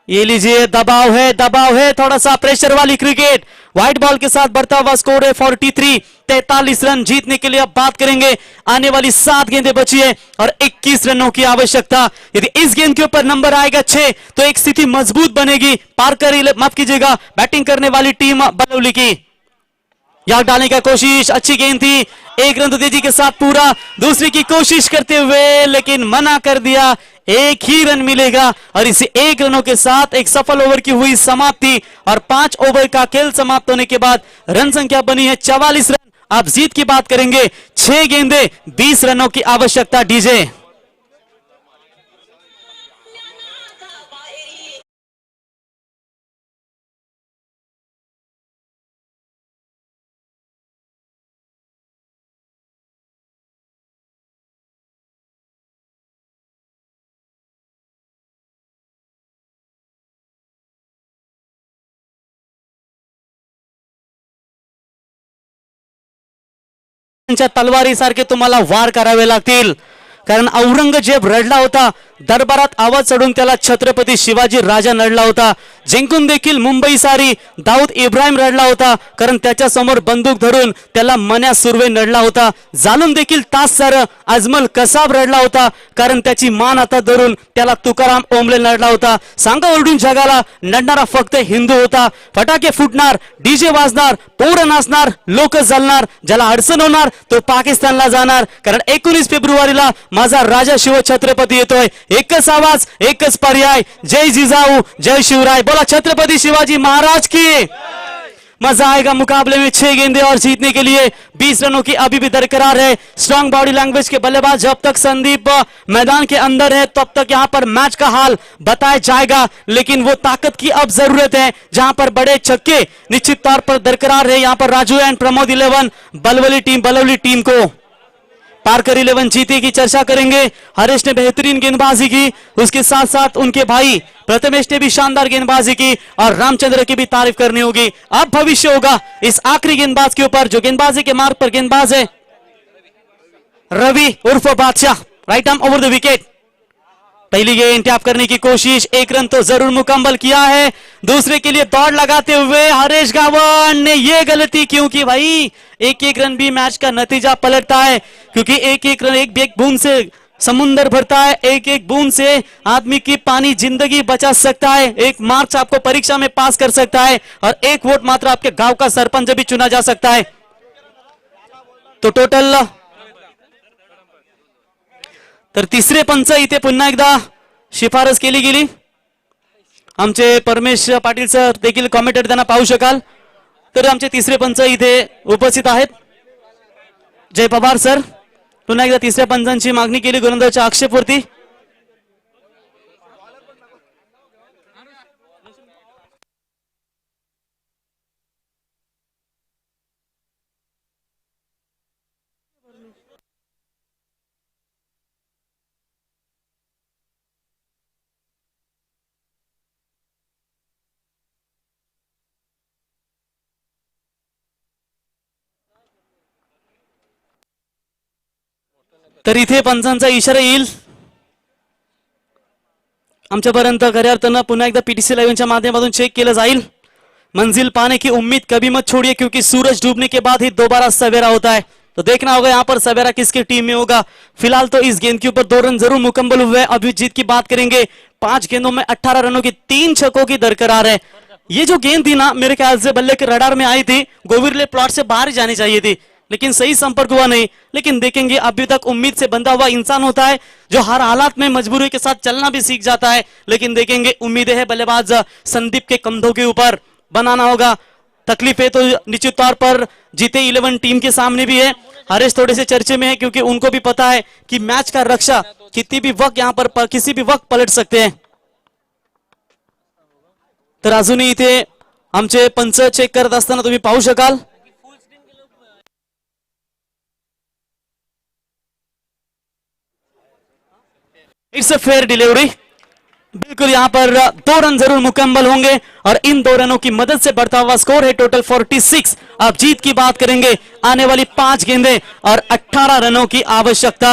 ये लीजिए, दबाव है, थोड़ा सा प्रेशर वाली क्रिकेट। व्हाइट बॉल के साथ बढ़ता हुआ स्कोर है 43 रन। जीतने के लिए अब बात करेंगे। आने वाली 7 गेंदें बची है और 21 रनों की आवश्यकता। यदि इस गेंद के ऊपर नंबर आएगा 6 तो एक स्थिति मजबूत बनेगी। पारकर, माफ कीजिएगा, बैटिंग करने वाली टीम बलौली की। याद डालने का कोशिश, अच्छी गेंद थी। 1 रन तो तेजी के साथ पूरा। दूसरी की कोशिश करते हुए, लेकिन मना कर दिया। 1 ही रन मिलेगा और इसे 1 रनों के साथ एक सफल ओवर की हुई समाप्ति। और 5 ओवर का खेल समाप्त होने के बाद रन संख्या बनी है 44 रन। अब जीत की बात करेंगे। 6 गेंदें, 20 रनों की आवश्यकता। डीजे तलवारीसारखे तुम्हाला वार करावे लागतील, कारण औरंगजेब रडला होता। दरबारात आवाज चढून त्याला छत्रपती शिवाजी राजा नडला होता। जिंकून देखील मुंबई सारी दाऊद इब्राहिम रडला होता, कारण त्याच्या समोर बंदूक धरून त्याला मन्या सुर्वे नडला होता। जालूम देखील तास सार अजमल कसाब रडला होता, कारण त्याची मान आता धरून त्याला तुकाराम ओंबले नडला होता। सांगा ओरडून जगाला नडणारा फक्त हिंदू होता। फटाके फुटणार, डीजे वाजणार, पोरं नाचणार, लोक जलणार, ज्याला अडचण होणार तो पाकिस्तानला जाणार, कारण 19 फेब्रुवारीला माझा राजा शिव छत्रपती येतोय। एकच आवाज, एकच पर्याय, जय जिजाऊ, जय शिवराय। बोला छत्रपती शिवाजी महाराज की। मजा आएगा मुकाबले में। 6 गेंदें और जीतने के लिए 20 रनों की अभी भी दरकरार है। स्ट्रांग बॉडी लैंग्वेज के बल्लेबाज जब तक संदीप मैदान के अंदर है तब तक यहां पर मैच का हाल बताया जाएगा, लेकिन वो ताकत की अब जरूरत है जहां पर बड़े छक्के निश्चित तौर पर दरकरार है। यहां पर राजू एंड प्रमोद 11 बलवली टीम को पारकर 11 जीते की चर्चा करेंगे। हरीश ने बेहतरीन गेंदबाजी की, उसके साथ साथ उनके भाई प्रथमेश ने भी शानदार गेंदबाजी की और रामचंद्र की भी तारीफ करनी होगी। अब भविष्य होगा इस आखिरी गेंदबाज के ऊपर जो गेंदबाजी के मार्ग पर गेंदबाज है रवि उर्फ बादशाह। Right arm over the wicket. पहली गेंद टैप करने की कोशिश, 1 रन तो जरूर मुकम्मल किया है। दूसरे के लिए दौड़ लगाते हुए हरीश गावन ने यह गलती क्यों की भाई? 1-1 रन भी मैच का नतीजा पलटता है, क्योंकि 1-1 रन एक बूंद से समुंदर भरता है। 1-1 बूंद से आदमी की पानी जिंदगी बचा सकता है। 1 मार्क्स आपको परीक्षा में पास कर सकता है और 1 वोट मात्र आपके गांव का सरपंच भी चुना जा सकता है। तो टोटल तर तिसरे पंच इथे पुन्हा एकदा शिफारस केली गेली। आमचे परमेश पाटील सर देखील कॉमेंटेटर त्यांना पाहू शकाल। तर आमचे तिसरे पंच इथे उपस्थित आहेत। जय पवार सर पुन्हा एकदा तिसऱ्या पंचांची मागणी केली गोलंदाजाच्या आक्षेपवरती। तर इथे पंचांचा इशारा येईल आमच्यापर्यंत। खऱ्या अर्थानं पुन्हा एकदा पीटीसी लाइव्हच्या माध्यमातून चेक केलं जाईल। मंजिल पाने की उम्मीद कभी मत छोड़िए, क्योंकि सूरज डूबने के बाद ही दोबारा सवेरा होता है। तो देखना होगा यहाँ पर सवेरा किसकी टीम में होगा। फिलहाल तो इस गेंद के ऊपर 2 रन जरूर मुकम्मल हुए। अभी जीत की बात करेंगे। 5 गेंदों में 18 रनों की 3 छक्कों की दरकरार है। ये जो गेंद थी ना मेरे ख्याल से बल्ले के रडार में आई थी, गोविरले प्लॉट से बाहर जानी चाहिए थी, लेकिन सही संपर्क हुआ नहीं। लेकिन देखेंगे, अभी तक उम्मीद से बंधा हुआ इंसान होता है जो हर हालात में मजबूरी के साथ चलना भी सीख जाता है। लेकिन देखेंगे, उम्मीदें है बल्लेबाज संदीप के कंधों के ऊपर बनाना होगा। तकलीफें तो निश्चित तौर पर जीते 11 टीम के सामने भी है। हरीश थोड़े से चर्चे में है, क्योंकि उनको भी पता है कि मैच का रक्षा किसी भी वक्त यहाँ पर किसी भी वक्त पलट सकते हैं। तर अजूनही इथे आमचे पंच चेक करत असताना तुम्ही पाहू शकाल। It's a fair delivery. बिल्कुल यहाँ पर 2 रन जरूर मुकम्मल होंगे और इन 2 रनों की मदद से बढ़ता हुआ स्कोर है टोटल 46। अब जीत की बात करेंगे। आने वाली 5 गेंदें और 18 रनों की आवश्यकता।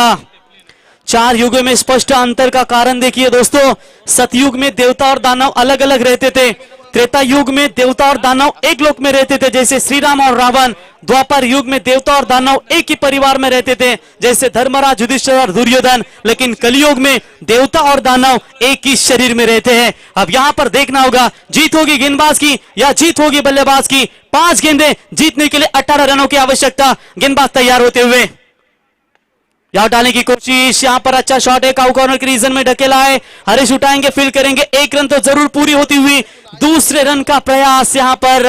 4 युगों में स्पष्ट अंतर का कारण देखिए दोस्तों। सतयुग में देवता और दानव अलग अलग रहते थे। त्रेता युग में देवता और दानव एक लोक में रहते थे, जैसे श्री राम और रावण। द्वापर युग में देवता और दानव एक ही परिवार में रहते थे, जैसे धर्मराज, युधिष्ठिर और दुर्योधन। लेकिन कलयुग में देवता और दानव एक ही शरीर में रहते हैं। अब यहाँ पर देखना होगा, जीत होगी गेंदबाज की या जीत होगी बल्लेबाज की। 5 गेंदें जीतने के लिए 18 रनों की आवश्यकता। गेंदबाज तैयार होते हुए यहाँ डालने की कोशिश। यहाँ पर अच्छा शॉट है, काउ कॉर्नर के रीजन में ढकेला है। हरीश उठाएंगे, फील करेंगे। 1 रन तो जरूर पूरी होती हुई। दूसरे रन का प्रयास यहाँ पर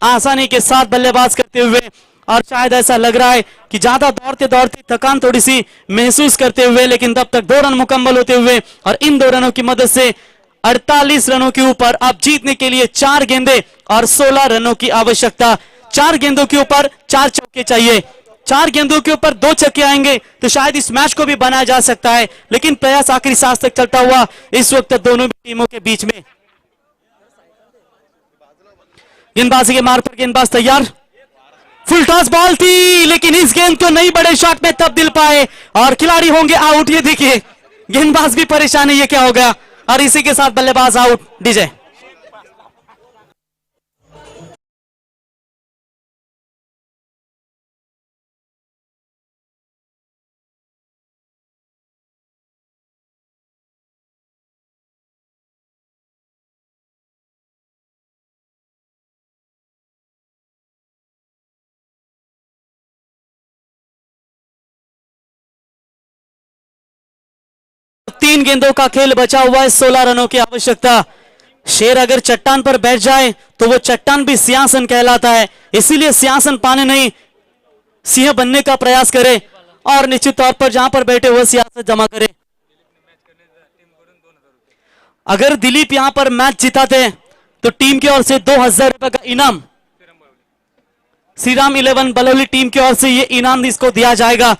आसानी के साथ बल्लेबाज करते हुए, और शायद ऐसा लग रहा है कि ज्यादा दौड़ते दौड़ते थकान थोड़ी सी महसूस करते हुए, लेकिन तब तक 2 रन मुकम्मल होते हुए और इन 2 रनों की मदद से 48 रनों के ऊपर अब जीतने के लिए 4 गेंदें और 16 रनों की आवश्यकता। 4 गेंदों के ऊपर 4 चौके चाहिए। 4 गेंदों के ऊपर 2 छक्के आएंगे तो शायद इस मैच को भी बनाया जा सकता है, लेकिन प्रयास आखिरी सांस तक चलता हुआ इस वक्त दोनों टीमों के बीच में। गेंदबाजी के मार्ग पर गेंदबाज तैयार। फुल टॉस बॉल थी, लेकिन इस गेंद को नहीं बड़े शॉट में तब्दील पाए और खिलाड़ी होंगे आउट। ये देखिए, गेंदबाज भी परेशान है, ये क्या हो गया। और इसी के साथ बल्लेबाज आउट। डीजे तीन गेंदों का खेल बचा हुआ है, 16 रनों की आवश्यकता। शेर अगर चट्टान पर बैठ जाए तो वो चट्टान भी सिंहासन कहलाता है, इसीलिए सिंहासन पाने नहीं सिंह बनने का प्रयास करे और निश्चित तौर पर जहां पर बैठे वो सियासत जमा करे। अगर दिलीप यहां पर मैच जिताते तो टीम की ओर से 2000 रुपए का इनाम, श्री राम 11 बलौली टीम की ओर से ये इनाम इसको दिया जाएगा।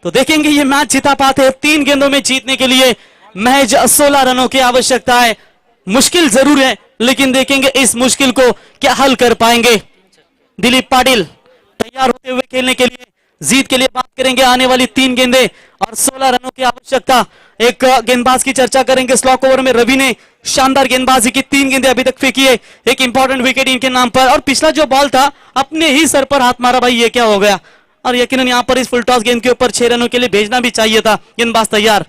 तो देखेंगे ये मैच जिता पाते हैं। 3 गेंदों में जीतने के लिए महज 16 रनों की आवश्यकता है। मुश्किल जरूर है लेकिन देखेंगे इस मुश्किल को क्या हल कर पाएंगे। दिलीप पाटिल तैयार होते हुए खेलने के लिए, जीत के लिए बात करेंगे। आने वाली 3 गेंदें और 16 रनों की आवश्यकता। एक गेंदबाज की चर्चा करेंगे। स्लॉक ओवर में रवि ने शानदार गेंदबाजी की, 3 गेंदें अभी तक फेंकी है, एक इंपॉर्टेंट विकेट इनके नाम पर। और पिछला जो बॉल था अपने ही सर पर हाथ मारा, भाई ये क्या हो गया। और यकीनन यहां पर इस फुल टॉस गेंद के ऊपर 6 रनों के लिए भेजना भी चाहिए था। गेंदबाज तैयार,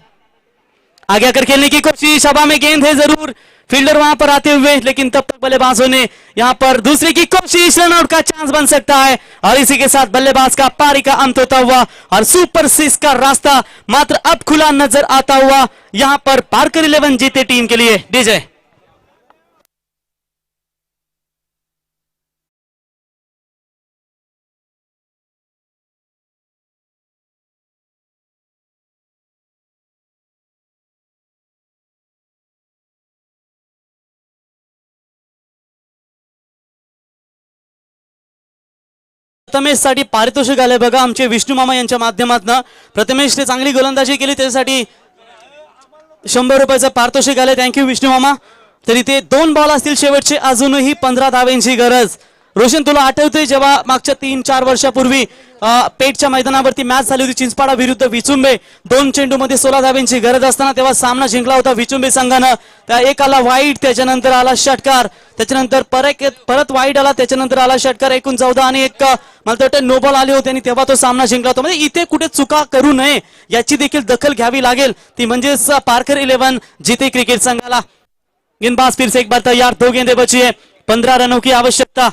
आगे आकर खेलने की कोशिश। हवा में गेंद है जरूर, फील्डर वहां पर आते हुए, लेकिन तब तक बल्लेबाजों ने यहां पर दूसरे की कोशिश, रनआउट का चांस बन सकता है। और इसी के साथ बल्लेबाज का पारी का अंत होता हुआ और सुपर 6 का रास्ता मात्र अब खुला नजर आता हुआ यहां पर पारकर 11 जीते टीम के लिए। डीजे प्रथमेशसाठी पारितोषिक आले बघा आमचे विष्णू मामा यांच्या माध्यमातून। प्रथमेशने चांगली गोलंदाजी केली त्यासाठी 100 रुपयाचं पारितोषिक आले। थँक्यू विष्णू मामा। तर इथे 2 बॉल असतील शेवटचे, अजूनही 15 धावांची गरज। रोशन तुला आठवतंय जेव्हा मागच्या 3-4 वर्षापूर्वी पेठच्या मैदानावरती मॅच झाली होती चिंचपाडा विरुद्ध विचुंबे, 2 चेंडूमध्ये 16 धावांची गरज असताना तेव्हा सामना जिंकला होता विचुंबे संघानं। त्या एक आला वाईट, त्याच्यानंतर आला षटकार, त्याच्यानंतर परत वाईट आला, त्याच्यानंतर आला षटकार, एकूण 14 आणि एक मला वाटतं नो बॉल आले होते आणि तेव्हा तो सामना जिंकला होता। म्हणजे इथे कुठे चुका करू नये याची देखील दखल घ्यावी लागेल, ती म्हणजेच पारकर 11 जीते क्रिकेट संघाला। गेंदबाज फिर से एक बार तैयार, 2 गेंदें बची है, 15 रनों की आवश्यकता।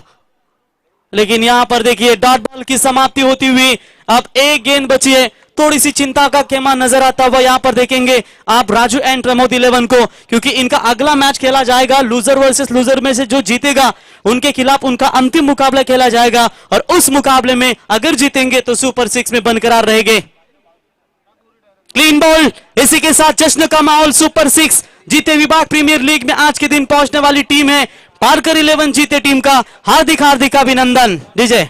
लेकिन यहां पर देखिए डॉट बॉल की समाप्ति होती हुई अब 1 गेंद बची है। थोड़ी सी चिंता का खेमा नजर आता हुआ यहां पर देखेंगे आप राजू एंड प्रमोद 11 को, क्योंकि इनका अगला मैच खेला जाएगा लूजर वर्सेस लूजर में से जो जीतेगा उनके खिलाफ उनका अंतिम मुकाबला खेला जाएगा और उस मुकाबले में अगर जीतेंगे तो सुपर 6 में बरकरार रहेंगे। क्लीन बॉल, इसी के साथ जश्न का माहौल। सुपर 6 जीते विभाग प्रीमियर लीग में आज के दिन पहुंचने वाली टीम है पारकर 11 जीते टीम का हार्दिक हार्दिक अभिनंदन। डीजे